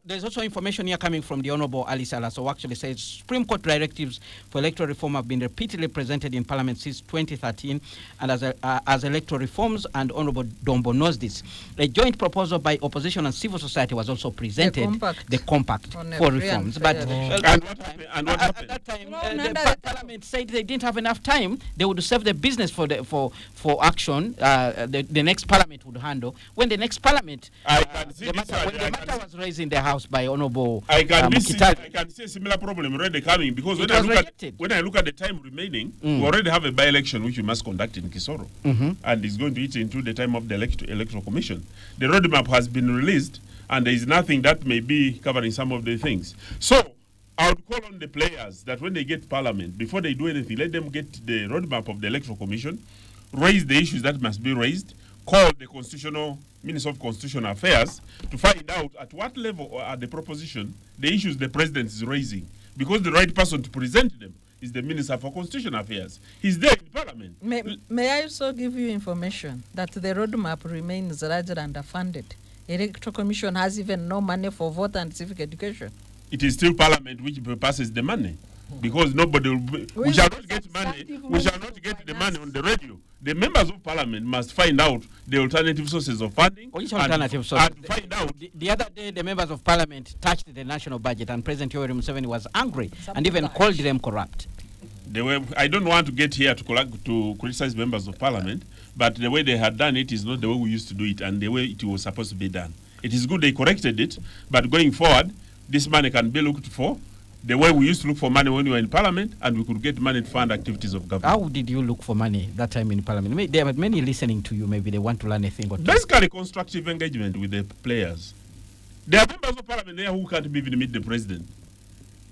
There's also information here coming from the Honorable Ali Salah, who actually says Supreme Court directives for electoral reform have been repeatedly presented in Parliament since 2013, and as electoral reforms, and Honorable Dombo knows this. A joint proposal by opposition and civil society was also presented, the compact for reforms. But and what happened? at that time, the Parliament said they didn't have enough time. They would save the business for action. The next Parliament would handle. When the next Parliament, the matter was raised in the House by Honorable I can Mukitali. see a similar problem already coming, because when I look at the time remaining, we already have a by-election which we must conduct in Kisoro, and it's going to eat into the time of the electoral commission. The roadmap has been released, and there is nothing that may be covering some of the things. So I would call on the players that when they get Parliament, before they do anything, let them get the roadmap of the electoral commission, raise the issues that must be raised, call the Minister of Constitutional Affairs to find out at what level are the proposition, the issues the president is raising. Because the right person to present them is the Minister for Constitutional Affairs. He's there in Parliament. May I also give you information that the roadmap remains largely underfunded? Electoral Commission has even no money for voter and civic education. It is still Parliament which passes the money, because nobody we shall not get money. We shall not get the money on the radio. The members of Parliament must find out the alternative sources of funding. Which alternative sources? And find out. The other day, the members of Parliament touched the national budget, and President Yoweri Museveni was angry and even called them corrupt. I don't want to get here to criticize members of Parliament, but the way they had done it is not the way we used to do it, and the way it was supposed to be done. It is good they corrected it, but going forward, this money can be looked for the way we used to look for money when we were in Parliament, and we could get money to fund activities of government. How did you look for money that time in Parliament? There are many listening to you. Maybe they want to learn a thing or two. Basically, constructive engagement with the players. There are members of Parliament there who can't even meet the president.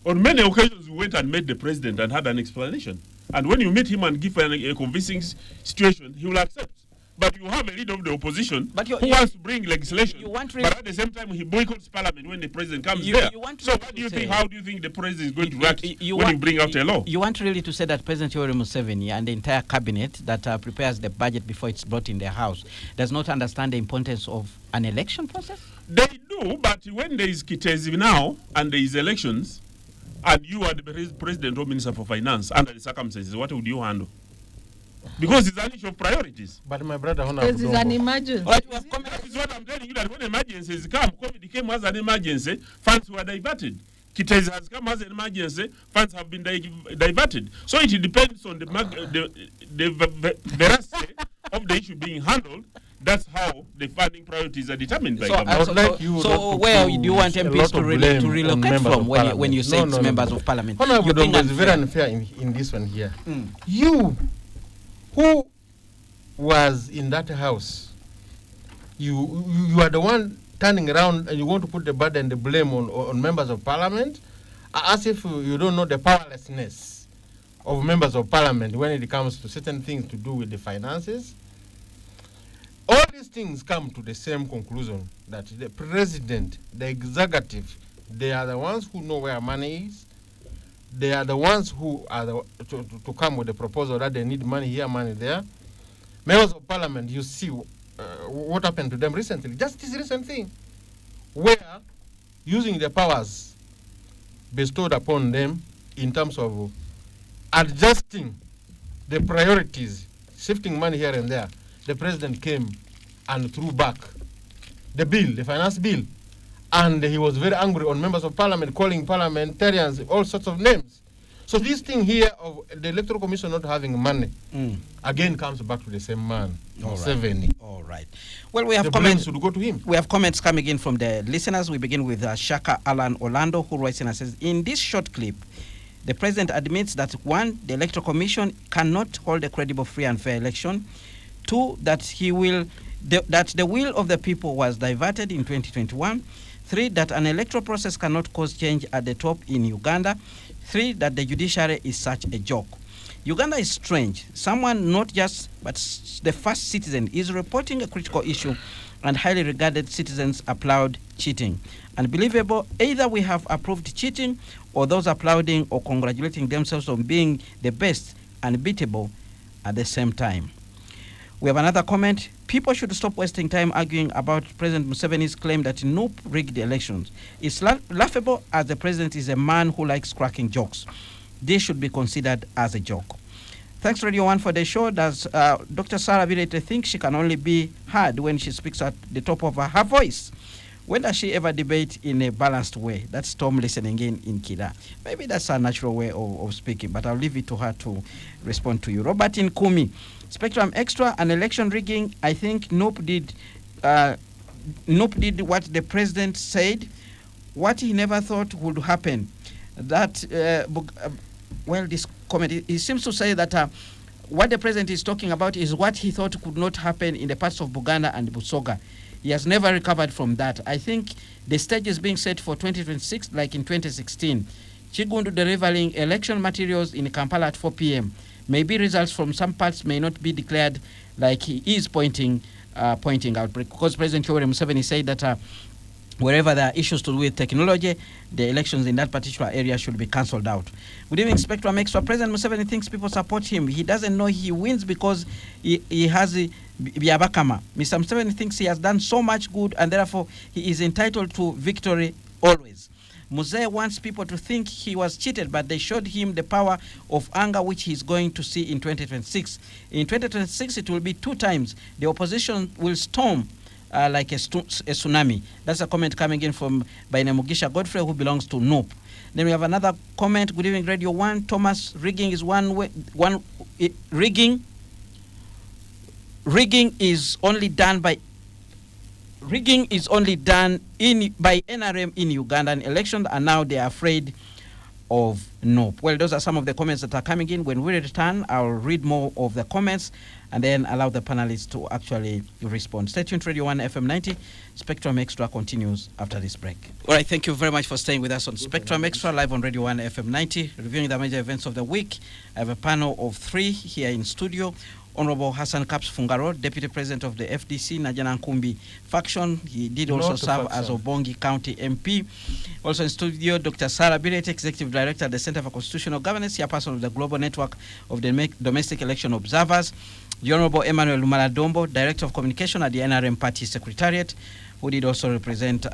On many occasions, we went and met the president and had an explanation. And when you meet him and give a convincing situation, he will accept. But you have a leader of the opposition But who wants to bring legislation, you want but at the same time he boycotts parliament when the president comes there. So what do you think? How do you think the president is going to react when you bring out a law? You want really to say that President Yoweri Museveni and the entire cabinet that prepares the budget before it's brought in the house does not understand the importance of an election process? They do, but when there is Kitezi now and there is elections, and you are the president or minister for finance under the circumstances, what would you handle? Because it's an issue of priorities. But my brother, This is an emergency. That is what I'm telling you, that when emergencies come, COVID came as an emergency, funds were diverted. Kitezi has come as an emergency, funds have been diverted. So it depends on the veracity of the issue being handled. That's how the funding priorities are determined by government. So where do you want MPs to relocate from when you say it's members of parliament? Honorable is very unfair in this one here. You, who was in that house, you are the one turning around and you want to put the burden, the blame on members of parliament, as if you don't know the powerlessness of members of parliament when it comes to certain things to do with the finances. All these things come to the same conclusion, that the president, the executive, they are the ones who know where money is. They are the ones who are to come with the proposal that they need money here, money there. Members of parliament, you see what happened to them recently, just this recent thing, where using the powers bestowed upon them in terms of adjusting the priorities, shifting money here and there, the president came and threw back the bill, the finance bill, and he was very angry on members of parliament, calling parliamentarians all sorts of names. So this thing here of the electoral commission not having money again comes back to the same man, Museveni. All right. Well, we have the comments. Should go to him. We have comments coming in from the listeners. We begin with Shaka Alan Orlando, who writes in and says, in this short clip, the president admits that 1, the electoral commission cannot hold a credible, free and fair election. 2, that that the will of the people was diverted in 2021. 3, that an electoral process cannot cause change at the top in Uganda. 3, that the judiciary is such a joke. Uganda is strange. Someone not just, but the first citizen is reporting a critical issue, and highly regarded citizens applaud cheating. Unbelievable, either we have approved cheating, or those applauding or congratulating themselves on being the best, unbeatable at the same time. We have another comment. People should stop wasting time arguing about President Museveni's claim that NUP rigged the elections. It's laughable, as the president is a man who likes cracking jokes. This should be considered as a joke. Thanks, Radio 1, for the show. Does Dr. Sarah Virete think she can only be heard when she speaks at the top of her voice? When does she ever debate in a balanced way? That's Tom listening in Kida. Maybe that's a natural way of speaking, but I'll leave it to her to respond to you. Robert in Kumi. Spectrum Xtra and election rigging. I think NUP did what the president said, what he never thought would happen. That this comment, he seems to say that what the president is talking about is what he thought could not happen in the parts of Buganda and Busoga. He has never recovered from that. I think the stage is being set for 2026, like in 2016. Chigundu delivering election materials in Kampala at 4 p.m. Maybe results from some parts may not be declared, like he is pointing out, because President Yoweri Museveni said that wherever there are issues to do with technology, the elections in that particular area should be cancelled out. Good evening, Spectrum Xtra. President Museveni thinks people support him. He doesn't know he wins because he has Byabakama. Mr. Museveni thinks he has done so much good, and therefore he is entitled to victory always. Muse wants people to think he was cheated, but they showed him the power of anger, which he's going to see in 2026. In 2026, it will be 2 times. The opposition will storm like a tsunami. That's a comment coming in from Mugisha Godfrey, who belongs to NUP. Then we have another comment. Good evening, Radio 1. Thomas, rigging is rigging is only done by NRM in Ugandan elections, and now they are afraid of NUP. Well, those are some of the comments that are coming in. When we return, I'll read more of the comments and then allow the panelists to actually respond. Stay tuned to Radio 1 FM 90. Spectrum Xtra continues after this break. All right, thank you very much for staying with us on Spectrum Xtra, live on Radio 1 FM 90, reviewing the major events of the week. I have a panel of 3 here in studio. Honorable Hassan Kaps Fungaro, Deputy President of the FDC, Najana Nkumbi faction. He did also serve as Obongi County MP. Also in studio, Dr. Sarah Biret, Executive Director at the Center for Constitutional Governance, chairperson of the Global Network of the Domestic Election Observers. The Honorable Emmanuel Lumala Dombo, Director of Communication at the NRM Party Secretariat, who did also represent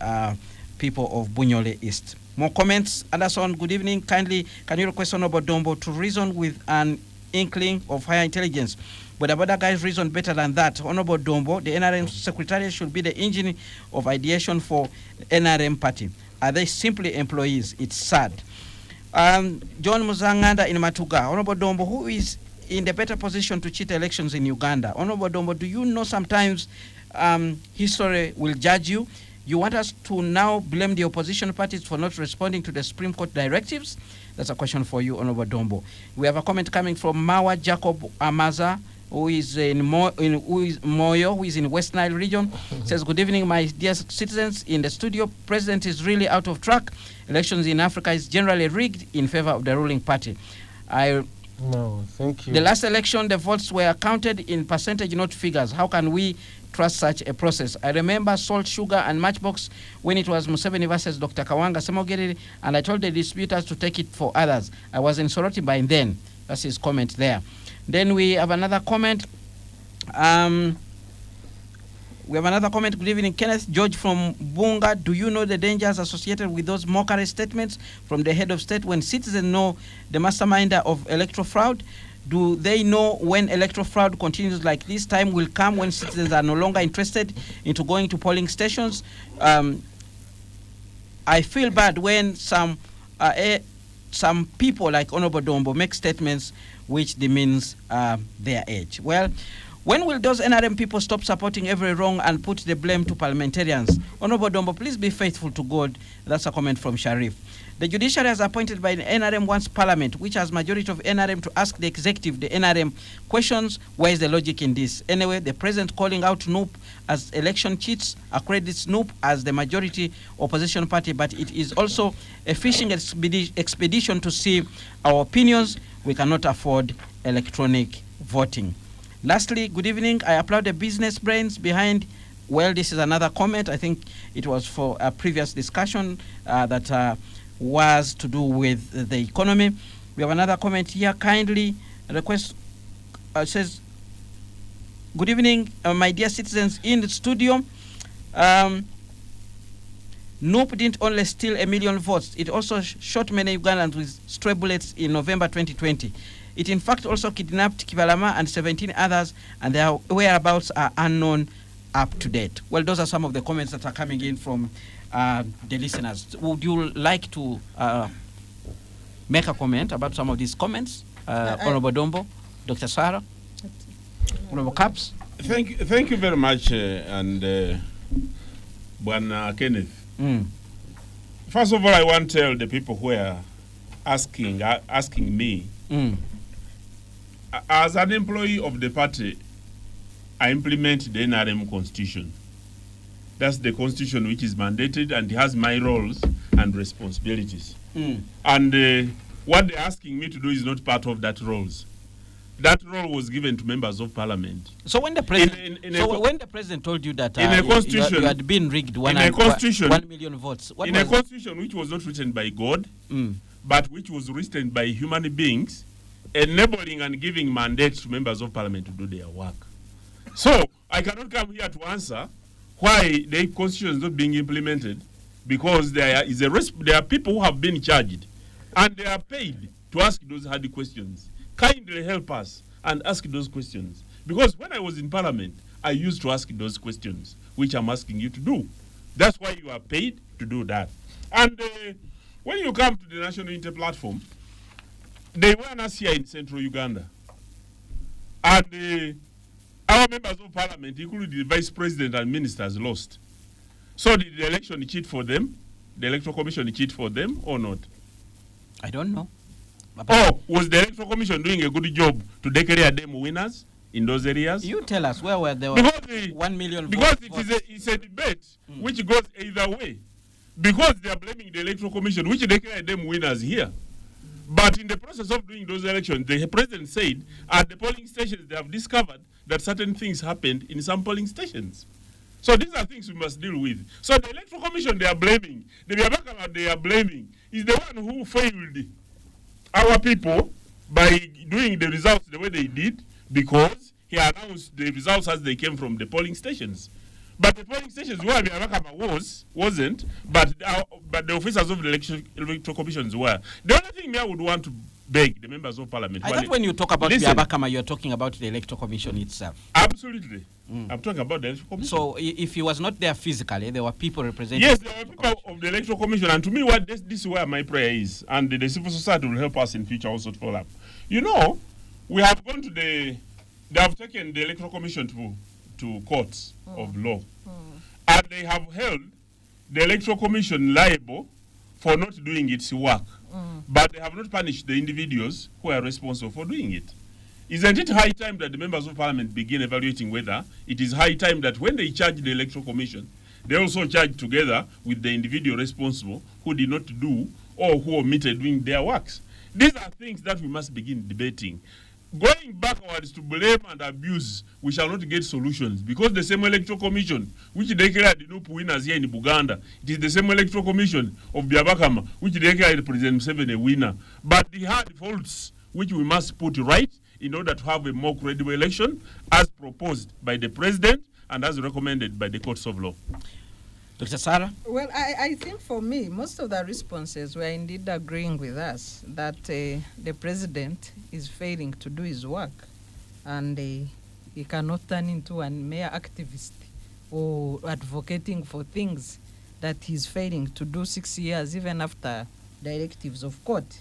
people of Bunyole East. More comments. Anderson, good evening. Kindly, can you request Honorable Dombo to reason with an inkling of higher intelligence? But the other guys reason better than that. Honorable Dombo, the NRM Secretariat should be the engine of ideation for NRM Party. Are they simply employees? It's sad. John Muzanganda in Matuga. Honorable Dombo, who is in the better position to cheat elections in Uganda? Honorable Dombo, do you know sometimes history will judge you? You want us to now blame the opposition parties for not responding to the Supreme Court directives? That's a question for you, Honorable Dombo. We have a comment coming from Mawa Jacob Amaza, who is in Moyo, who is in West Nile region. Says, good evening, my dear citizens in the studio. President is really out of track. Elections in Africa is generally rigged in favor of the ruling party. No, thank you. The last election, the votes were counted in percentage, not figures. How can we trust such a process? I remember Salt, Sugar, and Matchbox when it was Museveni versus Dr. Kawanga Semogeri, and I told the disputers to take it for others. I was in Soroti by then. That's his comment there. Then we have another comment. Good evening, Kenneth George from Bunga. Do you know the dangers associated with those mockery statements from the head of state when citizens know the masterminder of electoral fraud? Do they know when electoral fraud continues like this? Time will come when citizens are no longer interested into going to polling stations. I feel bad when some people like Honorable Dombo make statements which demeans their age. Well, when will those NRM people stop supporting every wrong and put the blame to parliamentarians? Honorable Dombo, please be faithful to God. That's a comment from Sharif. The judiciary has appointed by the NRM wants parliament, which has majority of NRM, to ask the executive, the NRM, questions. Where is the logic in this? Anyway, the president calling out NUP as election cheats accredits NUP as the majority opposition party, but it is also a fishing expedition to see our opinions. We cannot afford electronic voting. Lastly, good evening. I applaud the business brains behind, well, this is another comment. I think it was for a previous discussion that was to do with the economy. We have another comment here. Kindly request, says, good evening, my dear citizens in the studio. NUP didn't only steal 1 million votes, it also shot many Ugandans with stray bullets in November 2020. It in fact also kidnapped Kibalama and 17 others, and their whereabouts are unknown up to date. Well, those are some of the comments that are coming in from the listeners. Would you like to make a comment about some of these comments? Honorable Dombo, Dr. Sarah, Honorable Caps? Thank you very much, and Bwana Kenneth. First of all, I want to tell the people who are asking me, as an employee of the party, I implement the NRM constitution. That's the constitution which is mandated, and it has my roles and responsibilities. And what they're asking me to do is not part of that roles. That role was given to members of parliament. So when the president, when the president told you that in a constitution, you had been rigged 1 million votes, in a constitution which was not written by God, but which was written by human beings, enabling and giving mandate to members of parliament to do their work. So I cannot come here to answer why the constitution is not being implemented, because there are people who have been charged and they are paid to ask those hard questions. Kindly help us and ask those questions, because when I was in parliament, I used to ask those questions, which I'm asking you to do. That's why you are paid to do that. And when you come to the National Unity Platform, they were us here in central Uganda. And our members of parliament, including the vice president and ministers, lost. So did the election cheat for them? The electoral commission cheat for them or not? I don't know. Or was the electoral commission doing a good job to declare them winners in those areas? You tell us, where were there 1 million votes? Because it's a debate which goes either way. Because they are blaming the electoral commission, which declared them winners here. But in the process of doing those elections, the president said at the polling stations they have discovered that certain things happened in some polling stations. So these are things we must deal with. So the Electoral Commission they are blaming, the Biabakama they are blaming, is the one who failed our people by doing the results the way they did, because he announced the results as they came from the polling stations. But the polling stations where Biabakama wasn't, but the officers of the Electoral Commissions were. The only thing I would want to beg the members of parliament. I thought when you talk about Biabakama, you're talking about the Electoral Commission itself. Absolutely. I'm talking about the Electoral Commission. So if he was not there physically, there were people representing. Yes, there were people of the Electoral Commission. And to me, this is where my prayer is. And the civil society will help us in future also to follow up. You know, we have gone to they have taken the Electoral Commission to courts of law. And they have held the Electoral Commission liable for not doing its work. But they have not punished the individuals who are responsible for doing it. Isn't it high time that the members of parliament begin evaluating whether it is high time that when they charge the Electoral Commission, they also charge together with the individual responsible who did not do or who omitted doing their works? These are things that we must begin debating. Going backwards to blame and abuse, we shall not get solutions, because the same Electoral Commission which declared the NUP winners here in Buganda, it is the same Electoral Commission of Biabakama which declared President Museveni a winner. But they had faults which we must put right in order to have a more credible election as proposed by the President and as recommended by the courts of law. Dr. Sarah? Well, I think for me, most of the responses were indeed agreeing with us that the president is failing to do his work, and he cannot turn into a mere activist or advocating for things that he's failing to do 6 years, even after directives of court.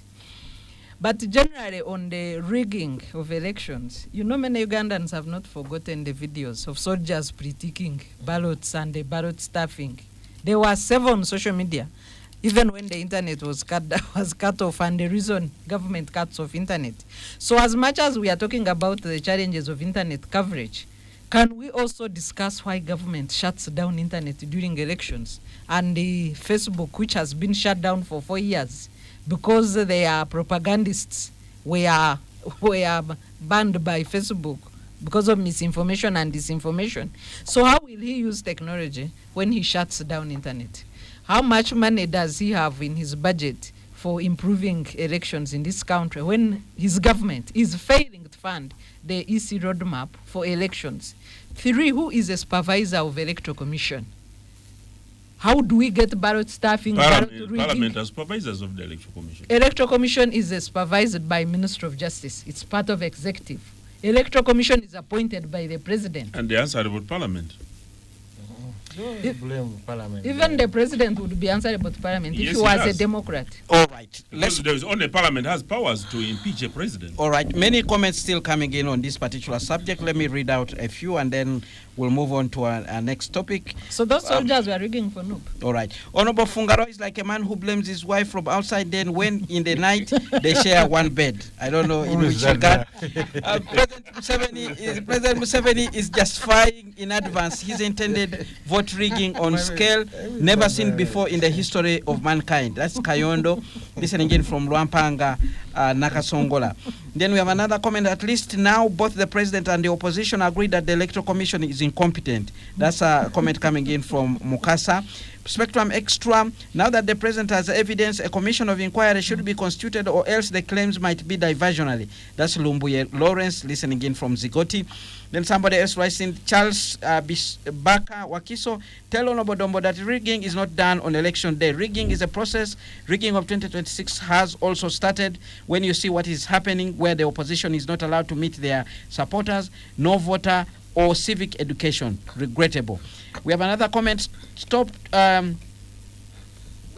But generally on the rigging of elections, you know, many Ugandans have not forgotten the videos of soldiers pre-ticking ballots and the ballot stuffing. There were several on social media, even when the internet was cut off, and the reason government cuts off internet. So as much as we are talking about the challenges of internet coverage, can we also discuss why government shuts down internet during elections? And the Facebook, which has been shut down for 4 years, because they are propagandists, we are banned by Facebook because of misinformation and disinformation. So how will he use technology when he shuts down internet? How much money does he have in his budget for improving elections in this country when his government is failing to fund the EC roadmap for elections? 3, who is a supervisor of Electoral Commission? How do we get ballot staffing? Parliament as supervisors of the Electoral Commission. Electoral Commission is supervised by Minister of Justice. It's part of executive. Electoral Commission is appointed by the president. And they answer about Parliament. Blame Parliament. Even the president would be answerable to Parliament if he was a Democrat. All right. There's only Parliament has powers to impeach a president. All right. Many comments still coming in on this particular subject. Let me read out a few and then we'll move on to our next topic. So those soldiers were rigging for NUP. All right. Honorable Fungaro is like a man who blames his wife from outside, then when in the night they share one bed. I don't know in which regard. President Museveni is justifying in advance his intended vote rigging on scale never seen before in the history of mankind. That's Kayondo, listening in from Luampanga, Nakasongola. Then we have another comment. At least now both the president and the opposition agree that the Electoral Commission is incompetent. That's a comment coming in from Mukasa. Spectrum Xtra, now that the president has evidence, a commission of inquiry should be constituted or else the claims might be diversionary. That's Lumbuye Lawrence, listening in from Zigoti. Then somebody else writes in, Charles Baka Wakiso, tell Honorable Dombo that rigging is not done on election day. Rigging is a process. Rigging of 2026 has also started. When you see what is happening where the opposition is not allowed to meet their supporters, no voter or civic education. Regrettable. We have another comment. We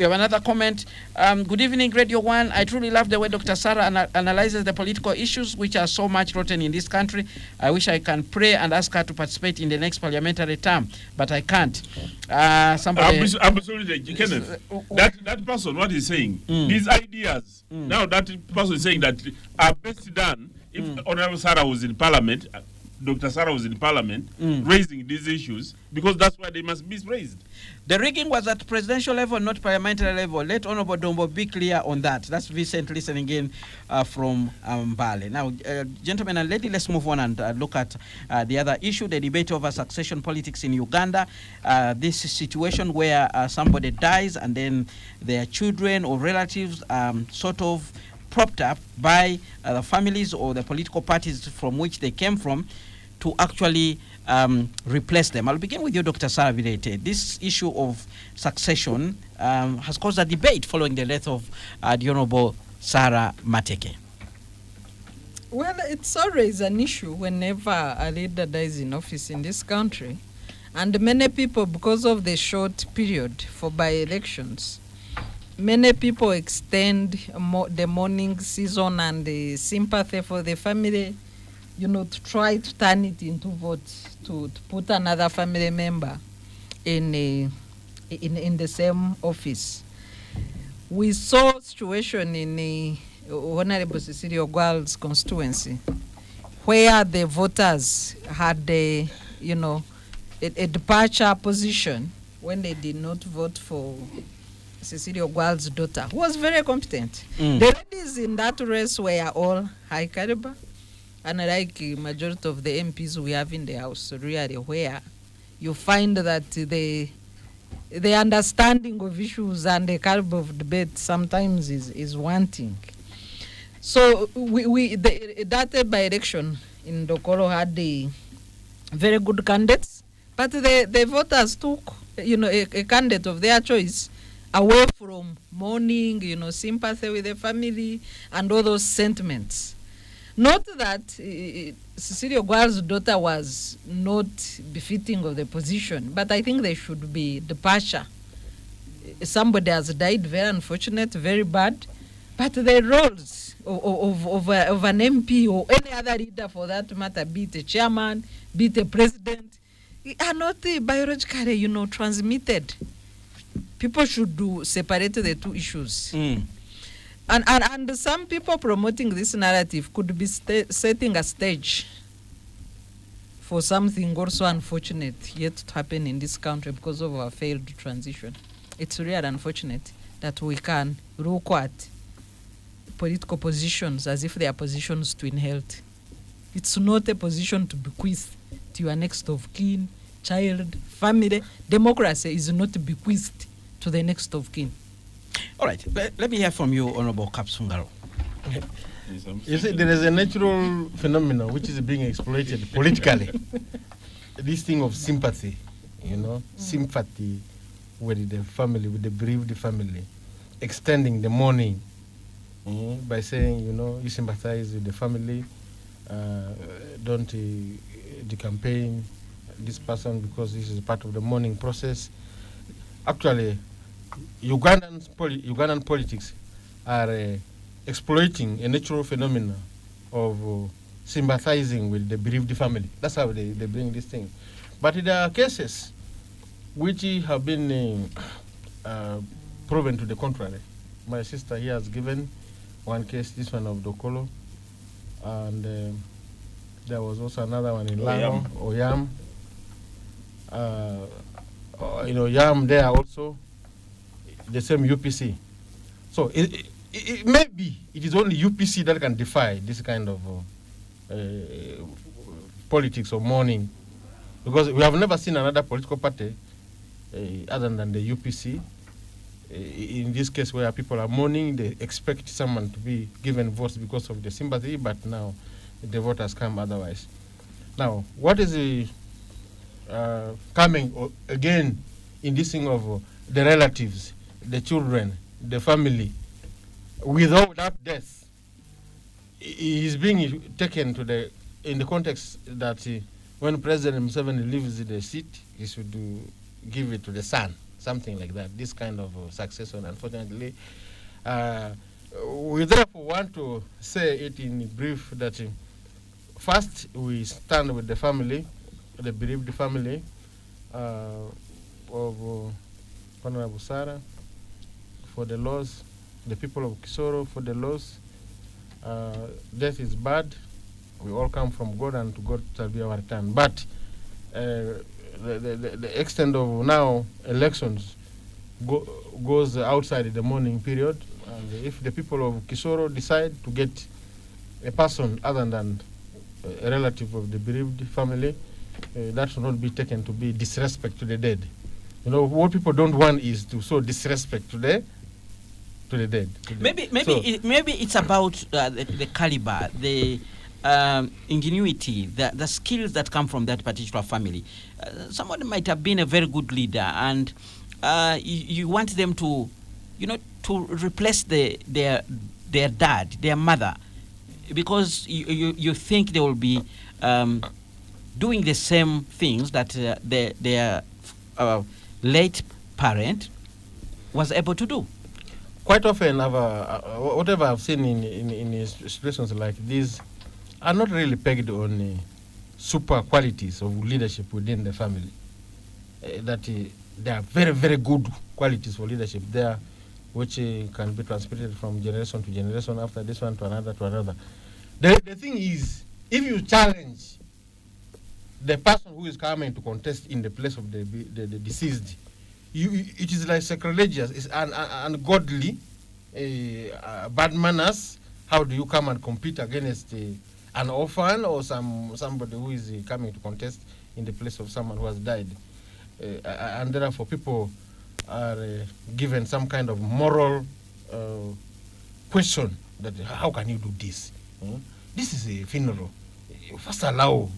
have another comment. Good evening, Radio 1. I truly love the way Dr. Sarah analyzes the political issues which are so much rotten in this country. I wish I can pray and ask her to participate in the next parliamentary term, but I can't. Absolutely, Kenneth. That person, what he's saying, these ideas, now that person is saying that are best done if Honorable Sarah was in Parliament, Dr. Sarah was in Parliament raising these issues, because that's why they must be raised. The rigging was at presidential level, not parliamentary level. Let Honorable Dombo be clear on that. That's Vincent listening in from Mbale. Now, gentlemen and ladies, let's move on and look at the other issue, the debate over succession politics in Uganda. This situation where somebody dies and then their children or relatives sort of propped up by the families or the political parties from which they came from to actually replace them. I'll begin with you, Dr. Sarah Virete. This issue of succession has caused a debate following the death of the Honorable Sarah Mateke. Well, it's always an issue whenever a leader dies in office in this country. And many people, because of the short period for by-elections, many people extend the mourning season and the sympathy for the family, to try to turn it into votes, to put another family member in the same office. We saw a situation in Honorable Cecilia Ogwal's constituency, where the voters had a departure position when they did not vote for Cecilia Ogwal's daughter, who was very competent. The ladies in that race were all high caliber, unlike majority of the MPs we have in the House, really, where you find that the understanding of issues and the caliber of debate sometimes is wanting. So that by-election in Dokolo had the very good candidates, but the voters took a candidate of their choice away from mourning, sympathy with the family and all those sentiments. Not that Cecilia Ogwal's daughter was not befitting of the position, but I think there should be departure. Somebody has died, very unfortunate, very bad, but the roles of an MP or any other leader for that matter, be it a chairman, be it a president, are not biologically, transmitted. People should separate the two issues. And some people promoting this narrative could be setting a stage for something also unfortunate yet to happen in this country because of our failed transition. It's really unfortunate that we can look at political positions as if they are positions to inherit. It's not a position to bequeath to your next of kin, child, family. Democracy is not bequeathed to the next of kin. All right, let me hear from you, Honorable Kapsungaro. You see, there is a natural phenomenon which is being exploited politically. This thing of sympathy, sympathy with the family, with the bereaved family, extending the mourning by saying, you sympathize with the family, don't decampaign this person because this is part of the mourning process. Actually, Ugandan politics are exploiting a natural phenomenon of sympathizing with the bereaved family. That's how they bring this thing. But there are cases which have been proven to the contrary. My sister here has given one case, this one of Dokolo, and there was also another one in Lano, Oyam. Yam there also, the same UPC. So it may be it is only UPC that can defy this kind of politics of mourning, because we have never seen another political party other than the UPC. In this case, where people are mourning, they expect someone to be given votes because of the sympathy, but now the vote has come otherwise. Now, what is coming again in this thing of the relatives, the children, the family, without death, is being taken to in the context that when President Museveni leaves the seat, he should give it to the son, something like that. This kind of succession, unfortunately, we therefore want to say it in brief that first we stand with the family, the bereaved family of Honorable Sarah, for the loss, the people of Kisoro for the loss. Death is bad, We all come from God, and to God shall be our return. But the extent of now elections goes outside the mourning period. And if the people of Kisoro decide to get a person other than a relative of the bereaved family, that should not be taken to be disrespect to the dead. You know, what people don't want is to show disrespect to the dead. Maybe it's about the caliber, the ingenuity, the skills that come from that particular family. Somebody might have been a very good leader, and you want them to, to replace their dad, their mother, because you think they will be doing the same things that their late parent was able to do. Quite often, whatever I've seen in situations like this are not really pegged on super qualities of leadership within the family. There are very, very good qualities for leadership there, which can be transmitted from generation to generation, after this one to another to another. The thing is, if you challenge the person who is coming to contest in the place of the deceased, it is like sacrilegious, it's ungodly, bad manners. How do you come and compete against an orphan or somebody who is coming to contest in the place of someone who has died? And therefore people are given some kind of moral question that how can you do this? This is a funeral. You first allow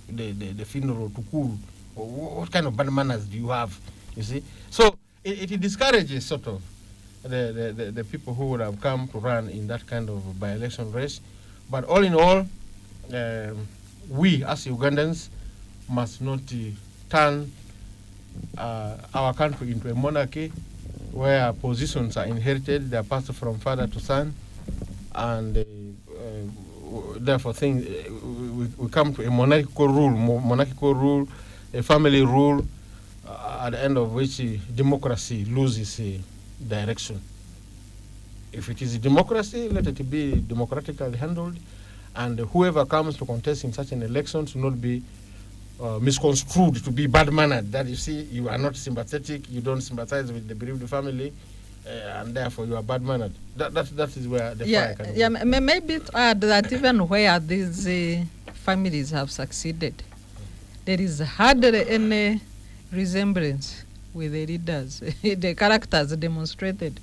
the funeral to cool. What kind of bad manners do you have? You see, so it discourages sort of the people who would have come to run in that kind of by-election race. But all in all, we as Ugandans must not turn our country into a monarchy where positions are inherited, they are passed from father to son, and therefore we come to a monarchical rule, a family rule, at the end of which democracy loses direction. If it is a democracy, let it be democratically handled, and whoever comes to contest in such an election should not be misconstrued to be bad-mannered, that you see you are not sympathetic, you don't sympathize with the bereaved family, and therefore you are bad-mannered. That is where the fire can go. Maybe to add that even where these families have succeeded, there is hardly any resemblance with the leaders. The characters demonstrated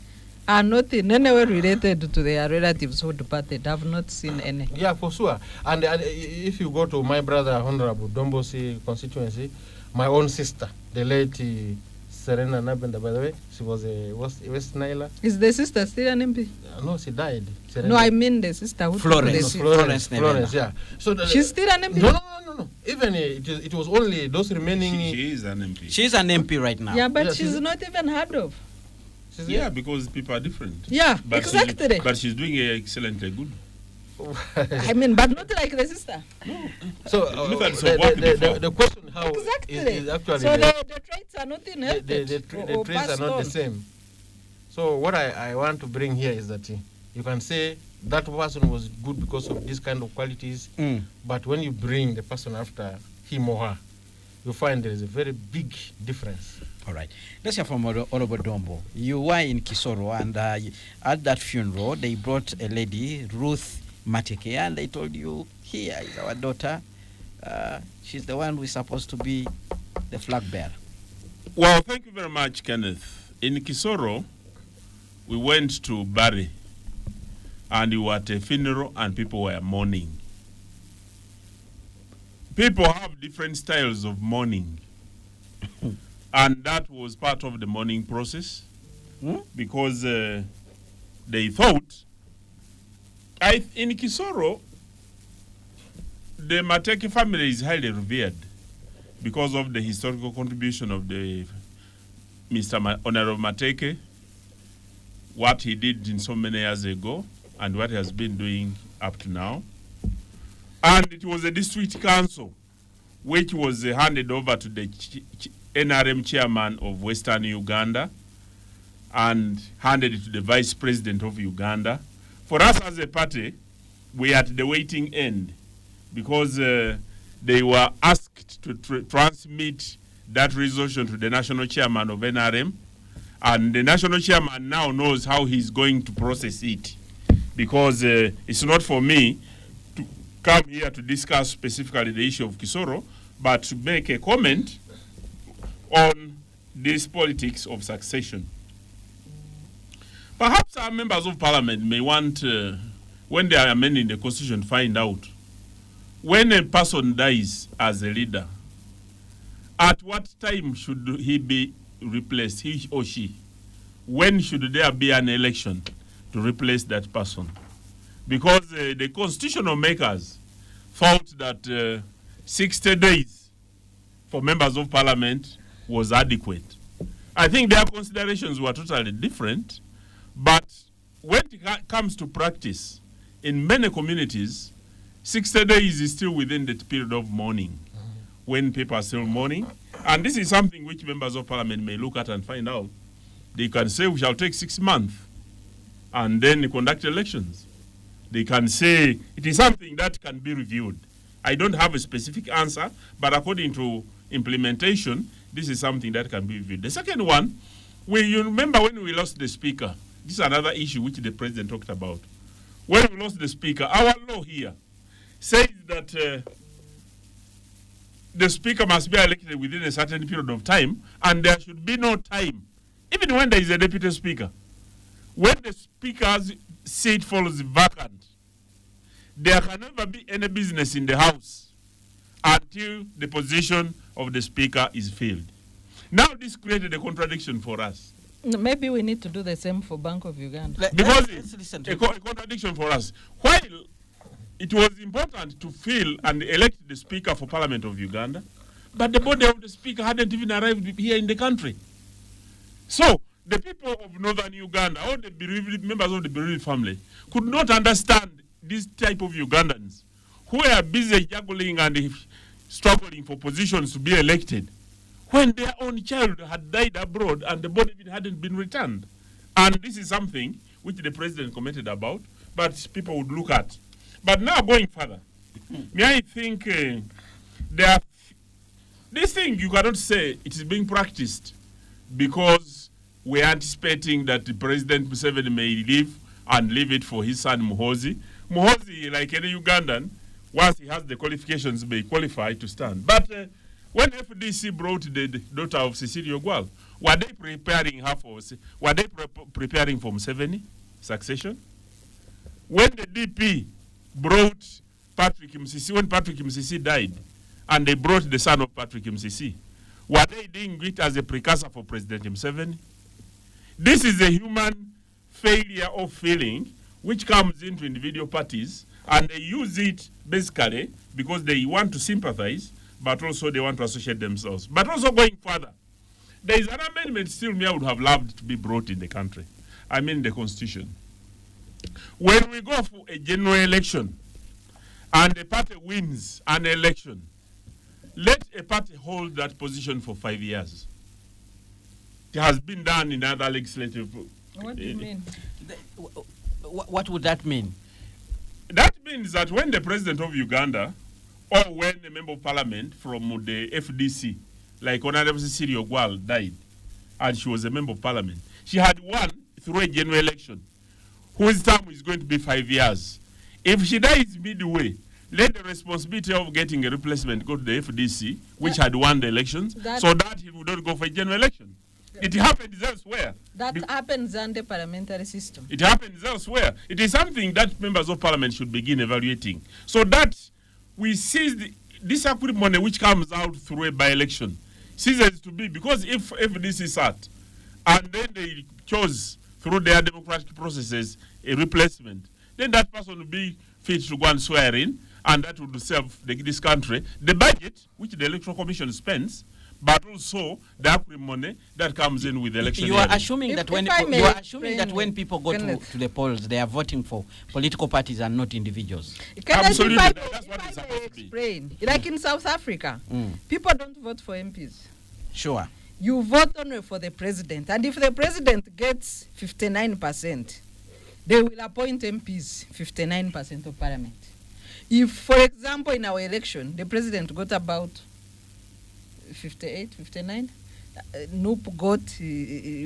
are not in any way related to their relatives who departed. I've not seen any. Yeah, for sure. And if you go to my brother, Honorable Dombosi constituency, my own sister, the late Serena Nabenda, by the way, she was a West Nile. Is the sister still an MP? No, she died. Serena. No, I mean the sister who Florence, yeah. So she's still an MP? No. Even it was only those remaining. She is an MP. She's an MP right now. Yeah, but she's not even heard of. Yeah, because people are different. Yeah, but exactly. But she's doing excellently good. I mean, but not like the sister. No. So the question how exactly is actually so the traits are not inherited. The traits are not the same. So what I want to bring here is that you can say that person was good because of this kind of qualities, but when you bring the person after him or her, you find there is a very big difference. All right. Let's hear from Honorable Dombo. You were in Kisoro, and at that funeral, they brought a lady, Ruth Mateke, and they told you, here is our daughter. She's the one who is supposed to be the flag bearer. Well, thank you very much, Kenneth. In Kisoro, we went to Bari, and we were at a funeral, and people were mourning. People have different styles of mourning. And that was part of the mourning process, because they thought, in Kisoro, the Mateke family is highly revered because of the historical contribution of the Mr. Honorable Mateke, what he did in so many years ago, and what he has been doing up to now. And it was a district council which was handed over to the NRM chairman of Western Uganda and handed it to the vice president of Uganda. For us as a party, we are at the waiting end because they were asked to transmit that resolution to the national chairman of NRM, and the national chairman now knows how he's going to process it, because it's not for me to come here to discuss specifically the issue of Kisoro, but to make a comment on this politics of succession. Perhaps our members of parliament may want, when they are amending the constitution, find out when a person dies as a leader, at what time should he be replaced, he or she? When should there be an election to replace that person? Because the constitutional makers thought that 60 days for members of parliament was adequate. I think their considerations were totally different, but when it comes to practice, in many communities, 60 days is still within the period of mourning, when people are still mourning. And this is something which members of parliament may look at and find out. They can say we shall take 6 months and then conduct elections. They can say it is something that can be reviewed. I don't have a specific answer, but according to implementation, this is something that can be reviewed. The second one, you remember when we lost the speaker, this is another issue which the president talked about. When we lost the speaker, our law here says that the speaker must be elected within a certain period of time, and there should be no time, even when there is a deputy speaker. When the speaker's seat falls vacant, there can never be any business in the House until the position of the speaker is filled. Now this created a contradiction for us. Maybe we need to do the same for Bank of Uganda. Because it's a contradiction for us. While it was important to fill and elect the Speaker for Parliament of Uganda, but the body of the Speaker hadn't even arrived here in the country. So the people of northern Uganda, all the bereaved members of the bereaved family, could not understand this type of Ugandans who are busy juggling and struggling for positions to be elected, when their own child had died abroad and the body hadn't been returned. And this is something which the president commented about, but people would look at. But now going further, may I think this thing you cannot say it is being practiced because we are anticipating that the President Museveni may leave and leave it for his son Muhoozi. Muhoozi, like any Ugandan, once he has the qualifications, may qualify to stand. But when FDC brought the daughter of Cecilia Ogwal, were they preparing her for? Were they preparing for Museveni succession? When the DP brought Patrick Msisi, when Patrick Msisi died, and they brought the son of Patrick Msisi, were they doing it as a precursor for President Museveni? This is a human failure of feeling which comes into individual parties, and they use it basically because they want to sympathize, but also they want to associate themselves. But also going further, there is an amendment still me I would have loved to be brought in the country. I mean the Constitution. When we go for a general election and a party wins an election, let a party hold that position for 5 years. It has been done in other legislative. What do you mean? What would that mean? That means that when the president of Uganda or when a member of parliament from the FDC, like Honorable Cecilia Ogwal, died, and she was a member of parliament, she had won through a general election, whose term is going to be 5 years. If she dies midway, let the responsibility of getting a replacement go to the FDC, which had won the elections, so that he would not go for a general election. It happens elsewhere. That happens under parliamentary system. It happens elsewhere. It is something that members of parliament should begin evaluating, so that we seize this acrimony which comes out through a by-election ceases to be, because if FDC sat and then they chose through their democratic processes a replacement, then that person will be fit to go and swear in, and that would serve this country the budget which the Electoral Commission spends, but also the acrimony that comes in with election. You are assuming that when people go to the polls, they are voting for political parties and not individuals. Absolutely, that's what it's supposed to be. Like in South Africa, people don't vote for MPs. Sure. You vote only for the president, and if the president gets 59%, they will appoint MPs 59% of parliament. If, for example, in our election, the president got about 58, 59, NUP got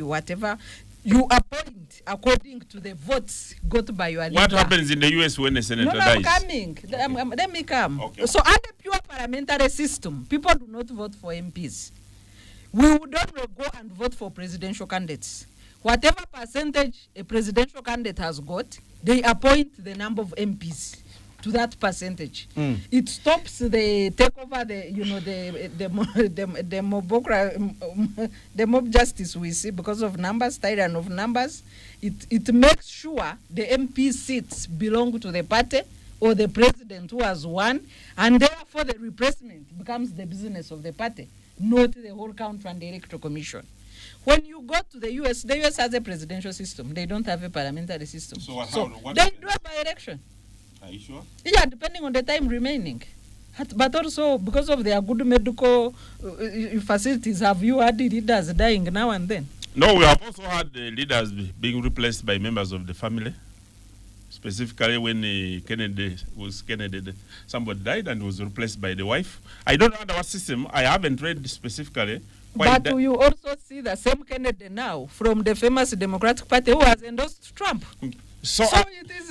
whatever, you appoint according to the votes got by your leader. What happens in the US when a senator dies? I'm coming. Okay. Let me come. Okay. So under pure parliamentary system, people do not vote for MPs. We would not go and vote for presidential candidates. Whatever percentage a presidential candidate has got, they appoint the number of MPs to that percentage. It stops the takeover, the mob justice we see because of numbers, tyranny of numbers. It makes sure the MP seats belong to the party or the president who has won, and therefore the replacement becomes the business of the party, not the whole country and the electoral commission. When you go to the US has a presidential system. They don't have a parliamentary system. So what they do a by-election. Are you sure? Yeah, depending on the time remaining. But also, because of their good medical facilities, have you had the leaders dying now and then? No, we have also had the leaders being replaced by members of the family. Specifically when Kennedy, somebody died and was replaced by the wife. I don't know under what system. I haven't read specifically. But you also see the same Kennedy now from the famous Democratic Party who has endorsed Trump. So it is,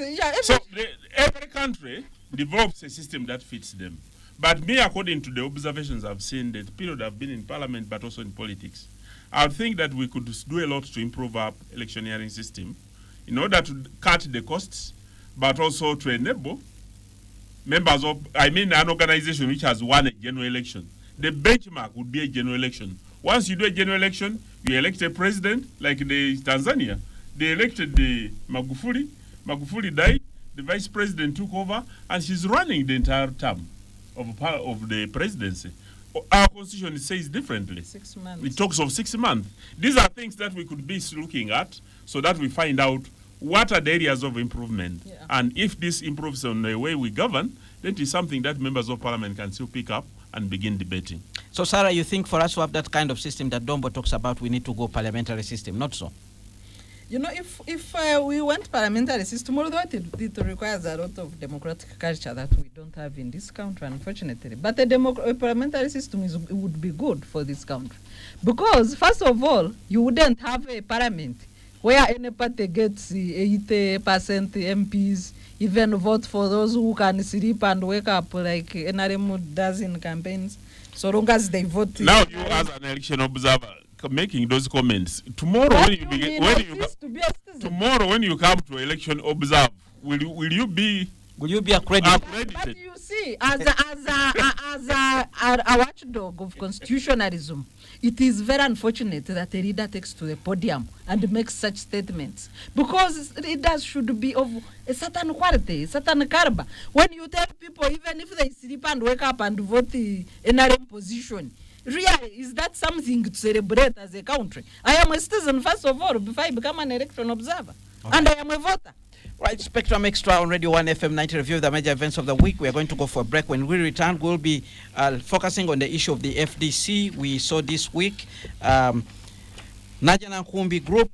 every country develops a system that fits them. But me, according to the observations I've seen, the period I've been in parliament, but also in politics, I would think that we could do a lot to improve our electioneering system in order to cut the costs, but also to enable members of, an organization which has won a general election. The benchmark would be a general election. Once you do a general election, you elect a president, like the Tanzania. They elected the Magufuli. Magufuli died. The vice president took over, and she's running the entire term of the presidency. Our constitution says differently. 6 months. It talks of 6 months. These are things that we could be looking at so that we find out what are the areas of improvement. Yeah. And if this improves on the way we govern, then it is something that members of parliament can still pick up and begin debating. So, Sarah, you think for us to have that kind of system that Dombo talks about, we need to go parliamentary system, not so? You know, if we want parliamentary system, although it requires a lot of democratic culture that we don't have in this country, unfortunately. But a parliamentary system would be good for this country. Because, first of all, you wouldn't have a parliament where any party gets 80% MPs, even vote for those who can sleep and wake up like NRM does in campaigns, so long as they vote. Now you as an election observer making those comments. Tomorrow when you come to election observe, will you be accredited? But you see, as a watchdog of constitutionalism, it is very unfortunate that a leader takes to the podium and makes such statements, because leaders should be of a certain quality, a certain caliber. When you tell people, even if they sleep and wake up and vote the NRM position, really, is that something to celebrate as a country? I am a citizen, first of all, before I become an election observer. Okay. And I am a voter. Right, Spectrum Extra on Radio 1 FM 90 review of the major events of the week. We are going to go for a break. When we return, we'll be focusing on the issue of the FDC. We saw this week Najana Nkumbi Group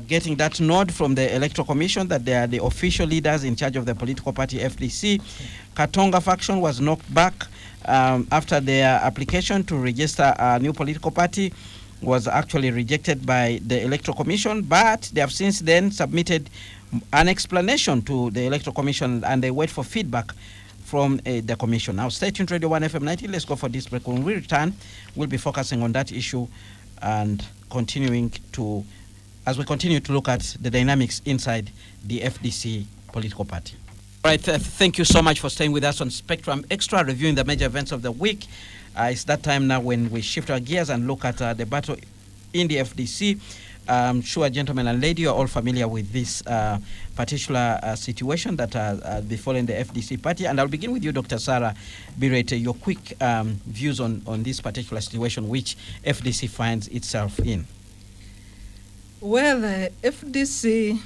getting that nod from the Electoral Commission that they are the official leaders in charge of the political party FDC. Katonga faction was knocked back after their application to register a new political party was actually rejected by the Electoral Commission, but they have since then submitted an explanation to the Electoral Commission, and they wait for feedback from the Commission. Now, stay tuned, Radio 1 FM 90. Let's go for this break. When we return, we'll be focusing on that issue and as we continue to look at the dynamics inside the FDC political party. All right, thank you so much for staying with us on Spectrum Extra, reviewing the major events of the week. It's that time now when we shift our gears and look at the battle in the FDC. I'm sure, gentlemen and ladies, you are all familiar with this particular situation that has befallen the FDC party. And I'll begin with you, Dr. Sarah Birete, your quick views on this particular situation which FDC finds itself in. Well, the FDC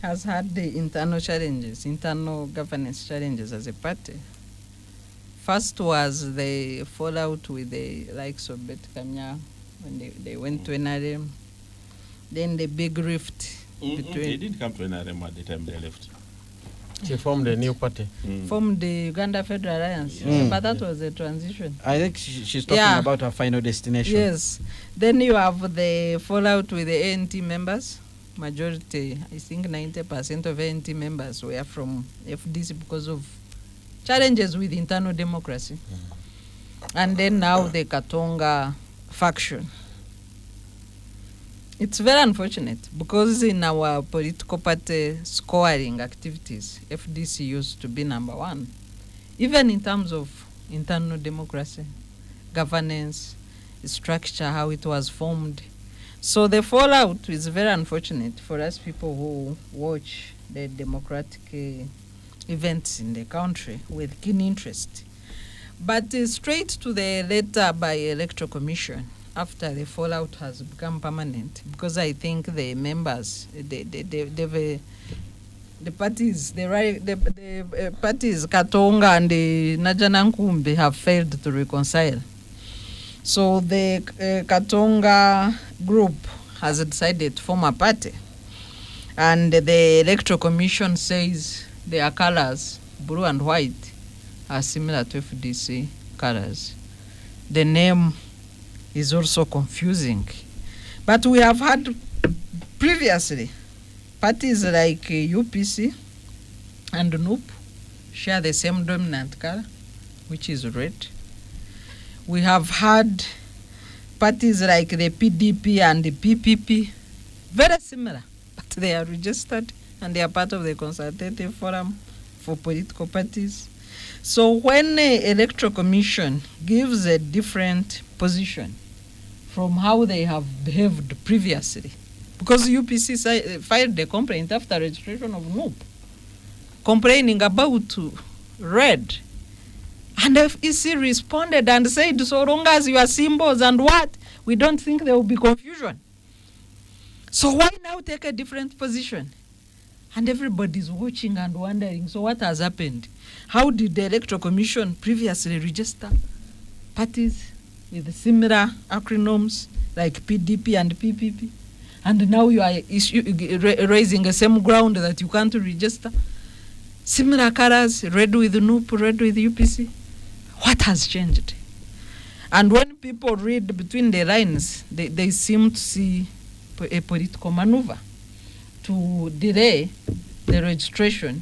has had the internal governance challenges as a party. First was the fallout with the likes of Bet Kamya when they went to NRM. Then the big rift between... They didn't come to NRM at the time they left. She formed a new party. Formed the Uganda Federal Alliance. But that was a transition. I think she's talking about her final destination. Yes. Then you have the fallout with the ANT members. Majority, I think 90% of ANT members were from FDC because of challenges with internal democracy. And then now the Katonga faction. It's very unfortunate because in our political party scoring activities, FDC used to be number one, even in terms of internal democracy, governance, structure, how it was formed. So the fallout is very unfortunate for us people who watch the democratic events in the country with keen interest. But straight to the letter by Electoral Commission, after the fallout has become permanent, because I think the members, the parties, the parties Katonga and the Najanankumbi have failed to reconcile. So the Katonga group has decided to form a party, and the Electoral Commission says their colors, blue and white, are similar to FDC colors. The name is also confusing. But we have had previously parties like UPC and NUP share the same dominant color, which is red. We have had parties like the PDP and the PPP, very similar, but they are registered and they are part of the Consultative Forum for Political Parties. So when the Electoral Commission gives a different position from how they have behaved previously, because UPC filed a complaint after registration of NUP, complaining about red. And FEC responded and said, so long as your symbols and what, we don't think there will be confusion. So why now take a different position? And everybody's watching and wondering, so what has happened? How did the Electoral Commission previously register parties with similar acronyms like PDP and PPP? And now you are raising the same ground that you can't register? Similar colors, red with NUP, red with UPC. What has changed? And when people read between the lines, they seem to see a political maneuver to delay the registration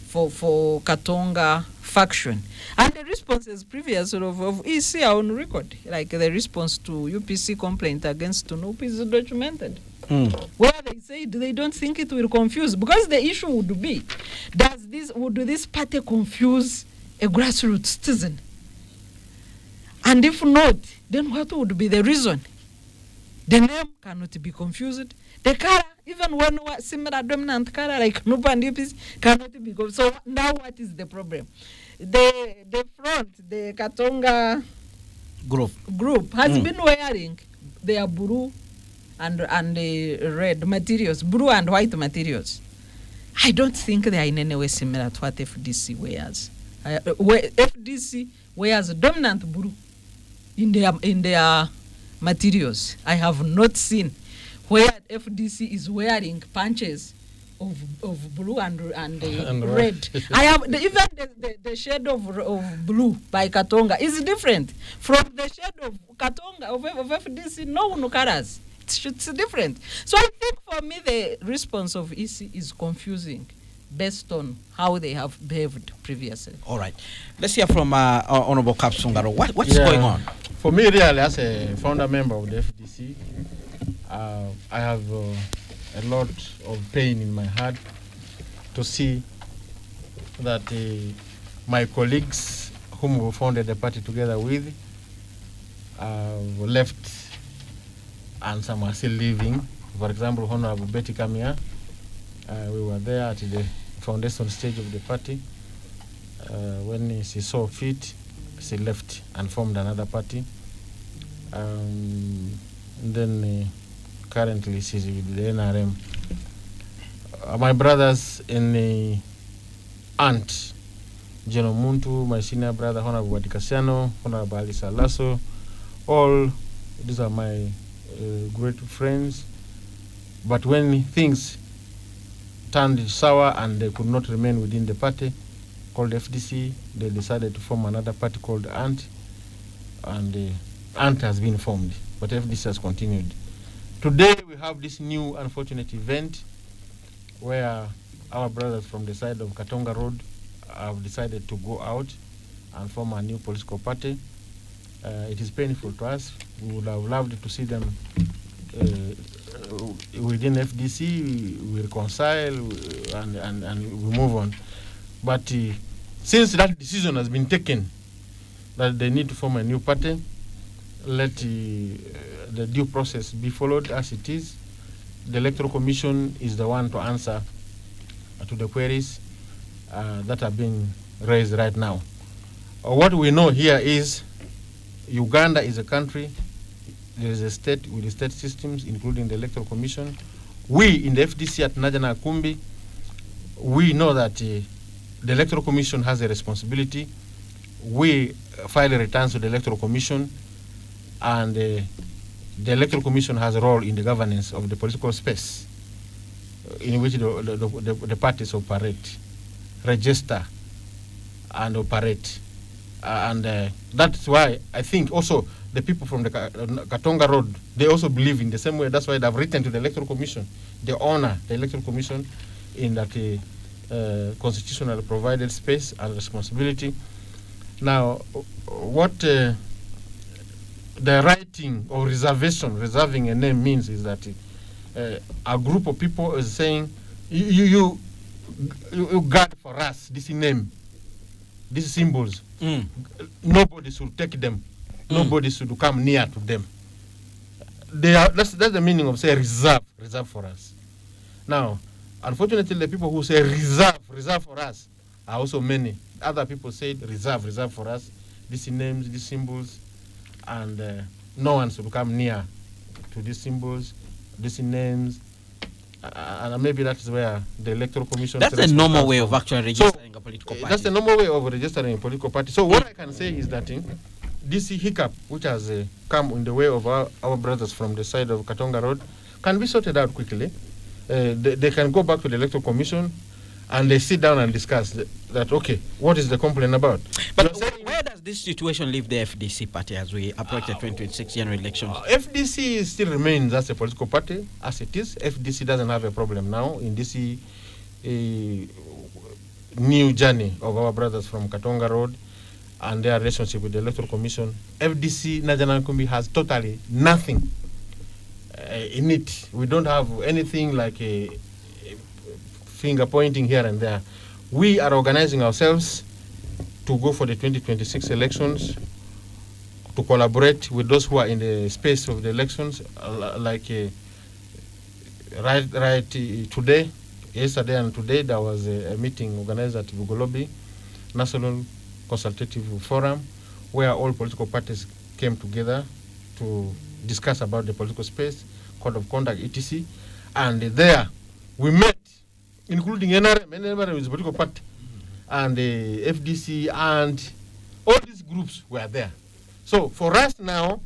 for Katonga faction. And the responses previous of EC are on record, like the response to UPC complaint against NUP is documented. Where they said they don't think it will confuse, because the issue would be, would this party confuse a grassroots citizen? And if not, then what would be the reason? The name cannot be confused. The color, even one similar dominant color like NUP and UPC, cannot be confused. So now what is the problem? The front, the Katonga group has been wearing their blue and red materials, blue and white materials. I don't think they are in any way similar to what FDC wears. FDC wears dominant blue in their materials. I have not seen where FDC is wearing punches of blue and red. I have even the shade of blue by Katonga is different from the shade of Katonga of FDC. No colors. It's different. So I think for me the response of EC is confusing based on how they have behaved previously. All right. Let's hear from Honorable Kapsungaro. What's going on? For me, really, as a founder member of the FDC, I have a lot of pain in my heart to see that my colleagues whom we founded the party together with were left and some are still living. For example, Honorable Betty Kamia, we were there at the foundation stage of the party. When she saw fit, she left and formed another party. Then currently she's with the NRM. My brothers and aunt, Jeno Muntu, my senior brother, Honorable Wadikasiano, Honorable Alisa Lasso, all these are my great friends. But when things turned sour and they could not remain within the party called FDC. They decided to form another party called ANT, and ANT has been formed, but FDC has continued. Today we have this new unfortunate event where our brothers from the side of Katonga Road have decided to go out and form a new political party. It is painful to us. We would have loved to see them within FDC, we reconcile and we move on. But since that decision has been taken that they need to form a new party, let the due process be followed as it is. The Electoral Commission is the one to answer to the queries that are being raised right now. What we know here is Uganda is a country. There is a state with the state systems, including the Electoral Commission. We in the FDC at Najana Kumbi, we know that the Electoral Commission has a responsibility. We file returns to the Electoral Commission, and the Electoral Commission has a role in the governance of the political space in which the parties operate, register, and operate. That's why I think also the people from the Katonga Road, they also believe in the same way. That's why they've written to the Electoral Commission. They honor the Electoral Commission in that constitutionally provided space and responsibility. Now, what the writing or reserving a name means is that a group of people is saying, you guard for us this name, these symbols. Nobody should take them. Nobody should come near to them. That's the meaning of say reserve for us. Now, unfortunately, the people who say reserve for us are also many. Other people say reserve for us. These names, these symbols, and no one should come near to these symbols, these names, and maybe that is where the Electoral Commission. That's the normal way of actually registering a political party. That's the normal way of registering a political party. So what I can say is that this hiccup, which has come in the way of our brothers from the side of Katonga Road, can be sorted out quickly. They can go back to the Electoral Commission and they sit down and discuss that, okay, what is the complaint about? But where does this situation leave the FDC party as we approach the 2026 general elections? FDC still remains as a political party, as it is. FDC doesn't have a problem now in this new journey of our brothers from Katonga Road and their relationship with the Electoral Commission. FDC Najana Kumbi has totally nothing in it. We don't have anything like a finger pointing here and there. We are organizing ourselves to go for the 2026 elections, to collaborate with those who are in the space of the elections, right today, yesterday and today, there was a meeting organized at Bugolobi, National Consultative Forum, where all political parties came together to discuss about the political space, code of conduct, etc. And there we met, including NRM is a political party, and the FDC, and all these groups were there. So for us now,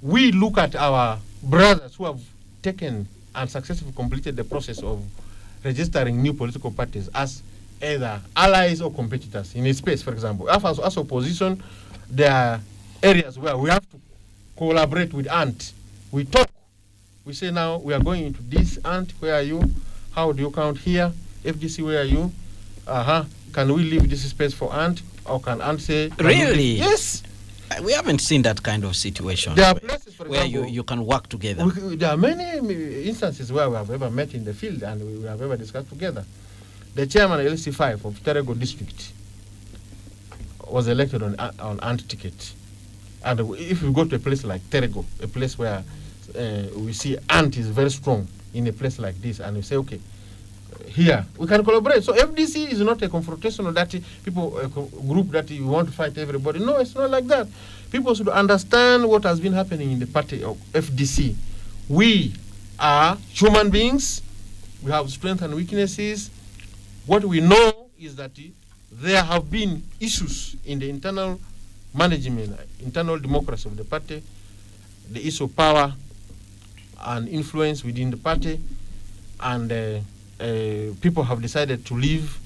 we look at our brothers who have taken and successfully completed the process of registering new political parties as either allies or competitors in a space, for example. As opposition, there are areas where we have to collaborate with ANT. We talk. We say now we are going into this. ANT, where are you? How do you count here? FDC, where are you? Can we leave this space for ANT? Or can ANT say... Really? Yes. We haven't seen that kind of situation. There are places, for where example, you can work together. There are many instances where we have ever met in the field and we have ever discussed together. The chairman of LC5 of Terego district was elected on ANT ticket. And if we go to a place like Terego, a place where we see ANT is very strong in a place like this, and we say, okay, here we can collaborate. So FDC is not a confrontational that people, a group that you want to fight everybody. No, it's not like that. People should understand what has been happening in the party of FDC. We are human beings. We have strengths and weaknesses. What we know is that there have been issues in the internal management, internal democracy of the party, the issue of power and influence within the party, and people have decided to leave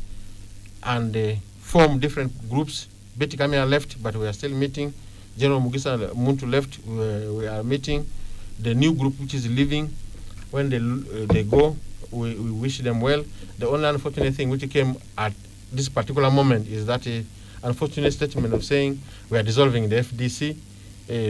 and form different groups. Betty Kamia left, but we are still meeting. General Mugisa Muntu left, we are meeting. The new group which is leaving, when they go, we wish them well. The only unfortunate thing which came at this particular moment is that unfortunate statement of saying we are dissolving the FDC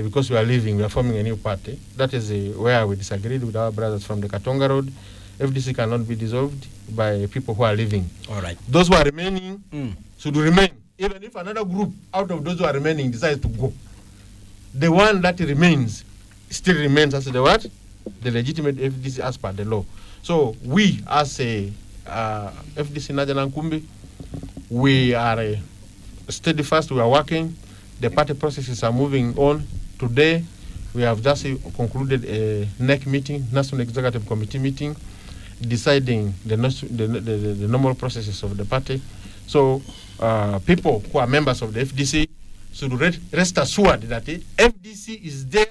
because we are leaving, we are forming a new party. That is where we disagreed with our brothers from the Katonga Road. FDC cannot be dissolved by people who are leaving. All right. Those who are remaining should remain, even if another group out of those who are remaining decides to go. The one that remains still remains as the what? The legitimate FDC as per the law. So we, as a FDC National Nkumbi, we are steadfast, we are working. The party processes are moving on. Today, we have just concluded a NEC meeting, National Executive Committee meeting, deciding the normal processes of the party. So people who are members of the FDC should rest assured that the FDC is there.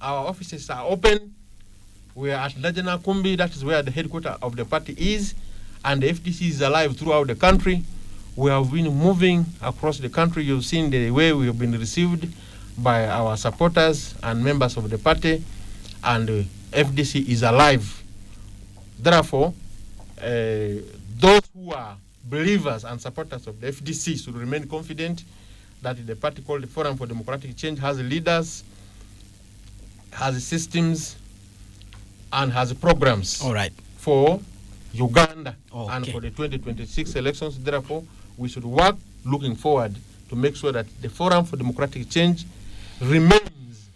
Our offices are open. We are at Najana Kumbi, that is where the headquarters of the party is, and the FDC is alive throughout the country. We have been moving across the country. You've seen the way we have been received by our supporters and members of the party, and FDC is alive. Therefore, those who are believers and supporters of the FDC should remain confident that the party called the Forum for Democratic Change has leaders, has systems, and has programs for Uganda and for the 2026 elections. Therefore, we should work looking forward to make sure that the Forum for Democratic Change remains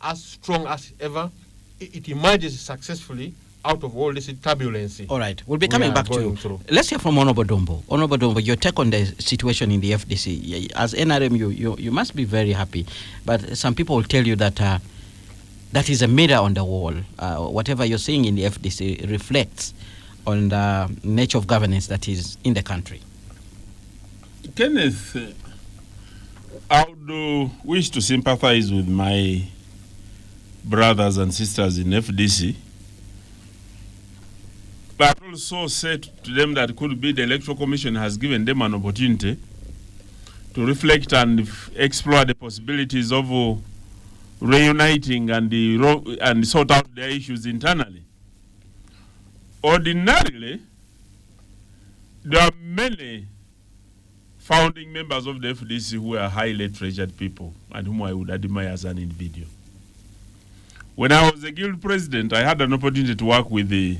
as strong as ever. It emerges successfully out of all this turbulence. All right, we'll be coming back to you. Let's hear from Honorable Dombo. Honorable Dombo, your take on the situation in the FDC. As NRM, you must be very happy, but some people will tell you that that is a mirror on the wall. Whatever you're seeing in the FDC reflects on the nature of governance that is in the country. Kenneth, I would wish to sympathize with my brothers and sisters in FDC, but also say to them that could be the Electoral Commission has given them an opportunity to reflect and explore the possibilities of reuniting and sort out their issues internally. Ordinarily, there are many founding members of the FDC who are highly treasured people and whom I would admire as an individual. When I was a guild president, I had an opportunity to work with the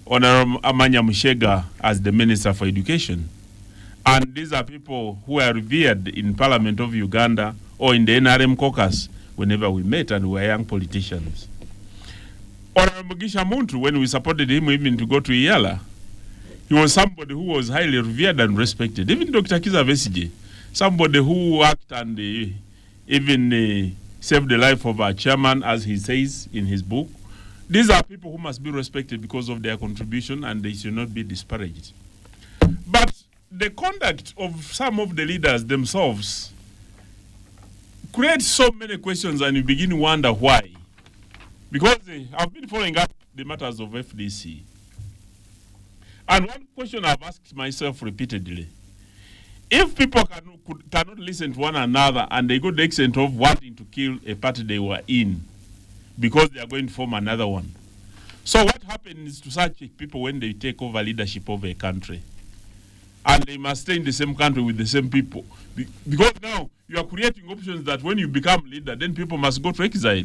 Honorable Amanya Mushega as the Minister for Education. And these are people who are revered in Parliament of Uganda or in the NRM caucus whenever we met, and we were young politicians. Honorable Mugisha Muntu, when we supported him even to go to Iyala, he was somebody who was highly revered and respected. Even Dr. Kiza Vesije, somebody who worked and even saved the life of our chairman, as he says in his book. These are people who must be respected because of their contribution, and they should not be disparaged. But the conduct of some of the leaders themselves creates so many questions, and you begin to wonder why. Because I've been following up the matters of FDC. And one question I've asked myself repeatedly, if people cannot listen to one another and they go to the extent of wanting to kill a party they were in because they are going to form another one. So what happens to such people when they take over leadership of a country? And they must stay in the same country with the same people. Because now you are creating options that when you become leader, then people must go to exile.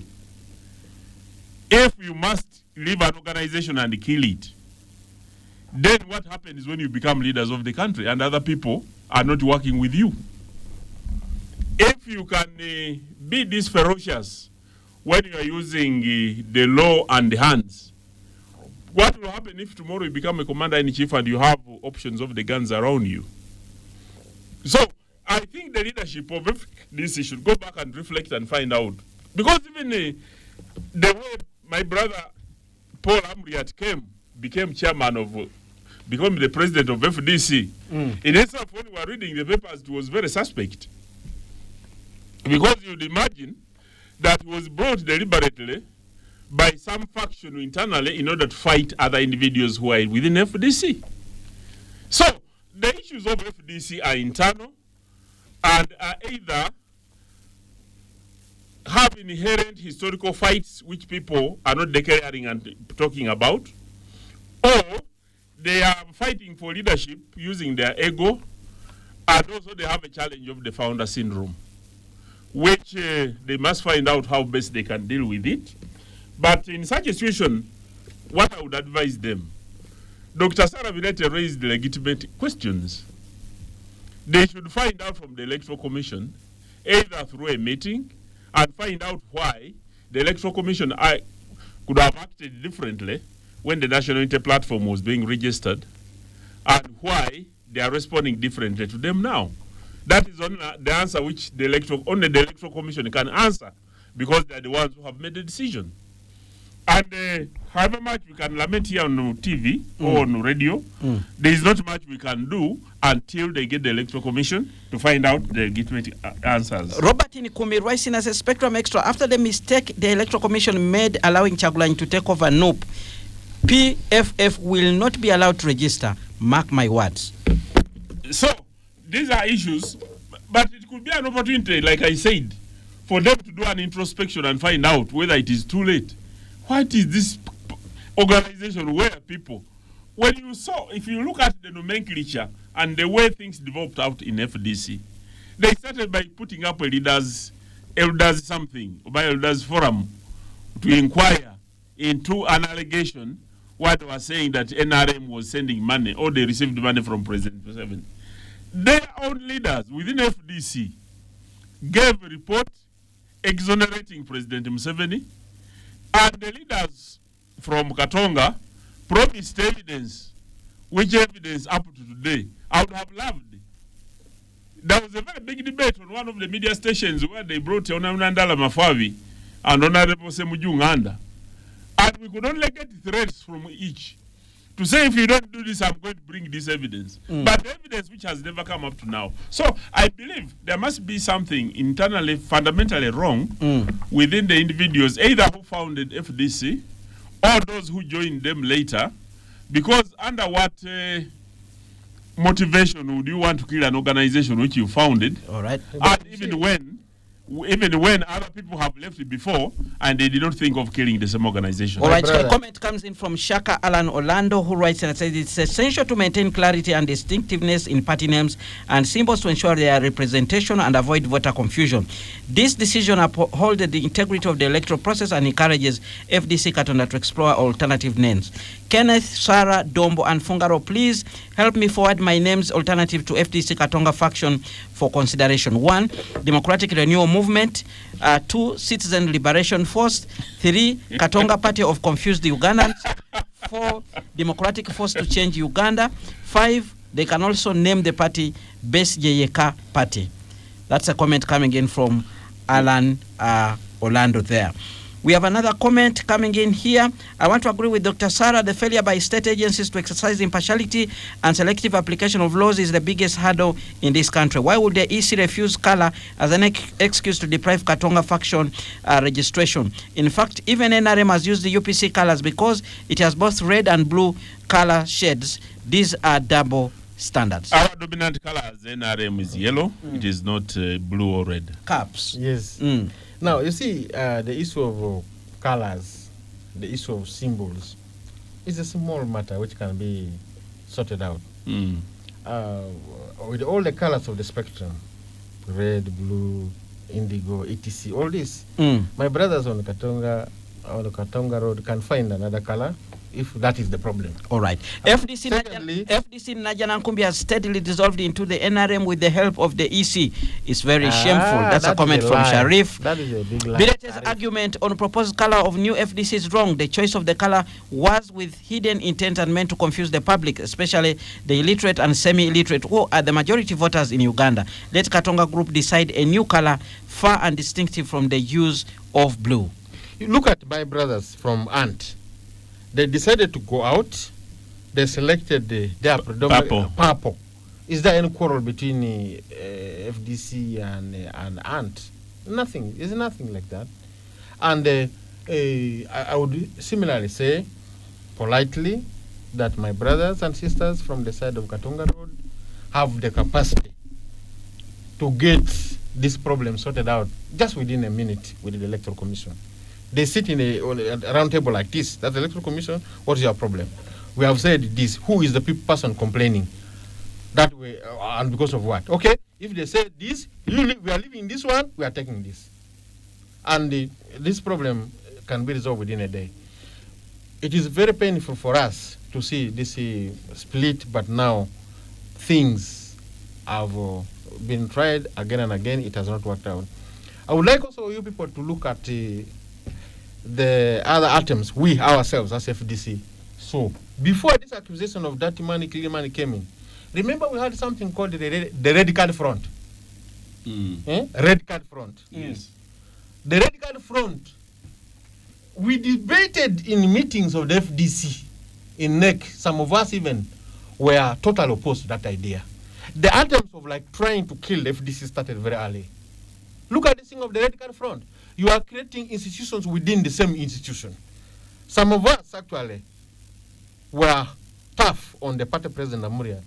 If you must leave an organization and kill it, then what happens when you become leaders of the country and other people are not working with you? If you can be this ferocious when you are using the law and the hands, what will happen if tomorrow you become a commander-in-chief and you have options of the guns around you? So I think the leadership of FDC should go back and reflect and find out. Because even the way my brother Paul Amriat became chairman of, became the president of FDC, in itself, when we were reading the papers, it was very suspect. Because you'd imagine that he was brought deliberately by some faction internally in order to fight other individuals who are within FDC. So the issues of FDC are internal and are either have inherent historical fights which people are not declaring and talking about, or they are fighting for leadership using their ego, and also they have a challenge of the founder syndrome, which they must find out how best they can deal with it. But in such a situation, what I would advise them, Dr. Sarah Virete raised legitimate questions. They should find out from the Electoral Commission, either through a meeting, and find out why the Electoral Commission could have acted differently when the National Unity Platform was being registered, and why they are responding differently to them now. That is only the answer which only the Electoral Commission can answer, because they are the ones who have made the decision. And however much we can lament here on TV or on radio, there is not much we can do until they get the Electoral Commission to find out the legitimate answers. Robert Nkumi, rising as a Spectrum Extra, after the mistake the Electoral Commission made allowing Chagulanyi to take over NUP, PFF will not be allowed to register. Mark my words. So, these are issues, but it could be an opportunity, like I said, for them to do an introspection and find out whether it is too late. What is this organization where people, if you look at the nomenclature and the way things developed out in FDC, they started by putting up a elders forum to inquire into an allegation where they were saying that NRM was sending money or they received money from President Museveni. Their own leaders within FDC gave a report exonerating President Museveni, and the leaders from Katonga promised evidence, which evidence up to today I would have loved. There was a very big debate on one of the media stations where they brought Honorable Ndala Mafavi and Honorable Semujunganda, and we could only get threats from each to say, if you don't do this, I'm going to bring this evidence. But the evidence which has never come up to now. So I believe there must be something internally fundamentally wrong within the individuals, either who founded FDC or those who joined them later, because under what motivation would you want to kill an organization which you founded? All right. And even when other people have left it before and they did not think of killing the same organization. All right, a comment comes in from Shaka Alan Orlando, who writes and says it's essential to maintain clarity and distinctiveness in party names and symbols to ensure their representation and avoid voter confusion. This decision upholds the integrity of the electoral process and encourages FDC Katonda to explore alternative names. Kenneth, Sarah, Dombo, and Fungaro, please help me forward my names alternative to FDC Katonga faction for consideration. 1, Democratic Renewal Movement. 2, Citizen Liberation Force. 3, Katonga Party of Confused Ugandans. 4, Democratic Force to Change Uganda. 5, they can also name the party Best Jeyeka Party. That's a comment coming in from Alan Orlando there. We have another comment coming in here. I want to agree with Dr. Sarah. The failure by state agencies to exercise impartiality and selective application of laws is the biggest hurdle in this country. Why would the EC refuse color as an excuse to deprive Katonga faction registration? In fact, even NRM has used the UPC colors because it has both red and blue color shades. These are double standards. Our dominant color as NRM is yellow. It is not blue or red. Caps. Yes. Now, you see, the issue of colors, the issue of symbols, is a small matter which can be sorted out. With all the colors of the spectrum, red, blue, indigo, etc., all this, my brothers on the Katonga Road can find another color if that is the problem. All right. FDC Najana Nkumbi has steadily dissolved into the NRM with the help of the EC. It's very shameful. That's a comment from Sharif. That is a big lie. Birete's argument on proposed color of new FDC is wrong. The choice of the color was with hidden intent and meant to confuse the public, especially the illiterate and semi-illiterate, who are the majority voters in Uganda. Let Katonga Group decide a new color far and distinctive from the use of blue. You look at my brothers from Ant. They decided to go out. They selected their predominant purple. Is there any quarrel between FDC and Ant? Nothing. There's nothing like that. And I would similarly say, politely, that my brothers and sisters from the side of Katonga Road have the capacity to get this problem sorted out just within a minute with the Electoral Commission. They sit in a round table like this. That's the Electoral Commission. What is your problem? We have said this. Who is the person complaining? That way, and because of what? Okay, if they say this, we are leaving this one, we are taking this. And this problem can be resolved within a day. It is very painful for us to see this split, but now things have been tried again and again. It has not worked out. I would like also you people to look at the other items we ourselves as FDC. So before this accusation of dirty money, clean money came in, remember we had something called the red card front. Red card front. Yes. The red card front, we debated in meetings of the FDC in NEC. Some of us even were totally opposed to that idea. The attempts of like trying to kill the FDC started very early. Look at this thing of the red card front. You are creating institutions within the same institution. Some of us actually were tough on the party president Amuria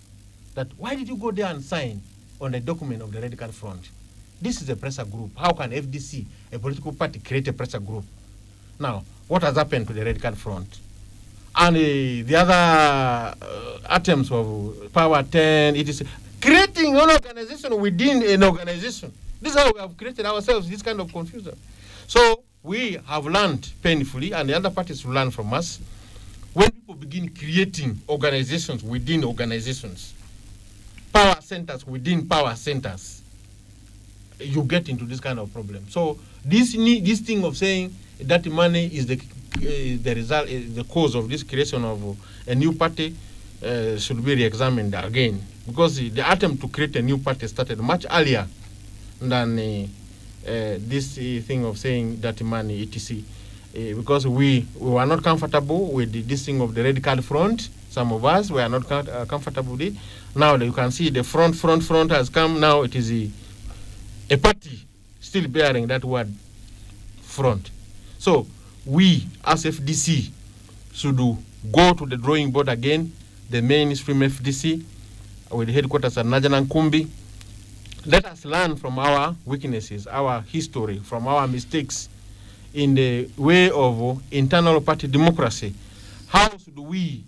that why did you go there and sign on the document of the red card front? This is a pressure group. How can FDC, a political party, create a pressure group? Now, what has happened to the red card front? And the other items of Power 10, it is creating an organization within an organization. This is how we have created ourselves, this kind of confusion. So we have learned painfully, and the other parties will learn from us, when people begin creating organizations within organizations, power centers within power centers, you get into this kind of problem. So this thing of saying that money is the result, the cause of this creation of a new party should be re-examined again, because the attempt to create a new party started much earlier than this thing of saying that money, etc. Because we were not comfortable with this thing of the red card front. Some of us were not comfortable with it. Now you can see the front has come. Now it is a party still bearing that word front. So we as FDC should go to the drawing board again, the mainstream FDC with the headquarters at Najana Nkumbi. Let us learn from our weaknesses, our history, from our mistakes in the way of internal party democracy. How should we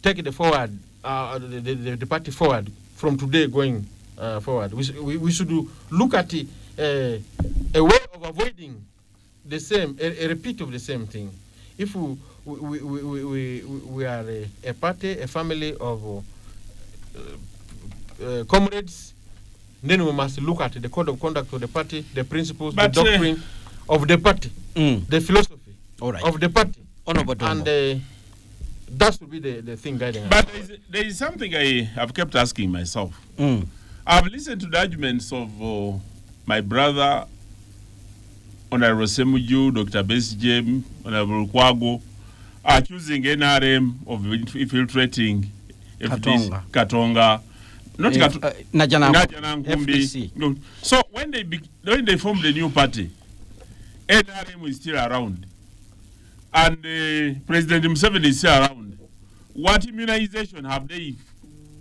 take the forward, the party forward from today going forward? We should look at a way of avoiding the same, a repeat of the same thing. If we are a party, a family of comrades, then we must look at the code of conduct of the party, the principles, the doctrine of the party, the philosophy of the party. And that should be the thing guiding us. But there is something I have kept asking myself. I've listened to the arguments of my brother, Honorable Semuju, Dr. Besjem, Honorable Kwago, accusing NRM of infiltrating Katonga. Not Najana Nkumbi. So when they formed the new party, NRM is still around, and President Museveni is still around. What immunization have they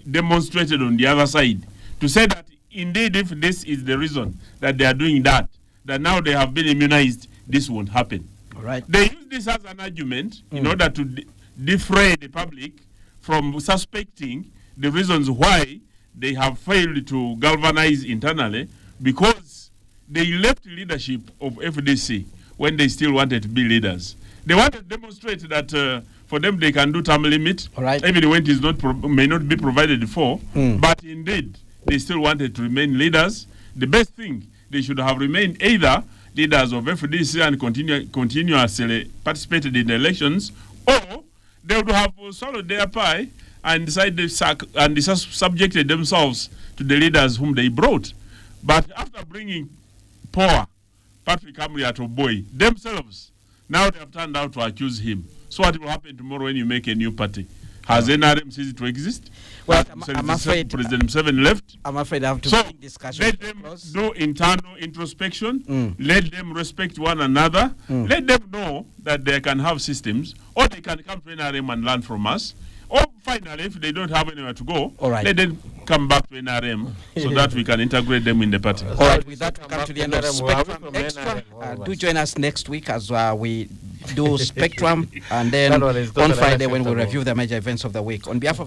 demonstrated on the other side to say that indeed, if this is the reason that they are doing that now they have been immunized, this won't happen? All right. They use this as an argument in order to defray the public from suspecting the reasons why they have failed to galvanize internally, because they left leadership of FDC when they still wanted to be leaders. They wanted to demonstrate that for them they can do term limit, even when it is may not be provided for, but indeed they still wanted to remain leaders. The best thing, they should have remained either leaders of FDC and continuously participated in the elections, or they would have swallowed their pie and decided subjected themselves to the leaders whom they brought. But after bringing power, Patrick Amriat Oboy, themselves, now they have turned out to accuse him. So what will happen tomorrow when you make a new party? Has NRM ceased to exist? Well, Since I'm afraid President Museveni left. I have to So bring discussion. let them do internal introspection. Let them respect one another. Let them know that they can have systems, or they can come to NRM and learn from us. Or finally, if they don't have anywhere to go, let them come back to NRM so that we can integrate them in the party. All right, with that, we come to the end of Spectrum Extra. Do join us next week as we do Spectrum, and then on Friday when we review the major events of the week. On behalf of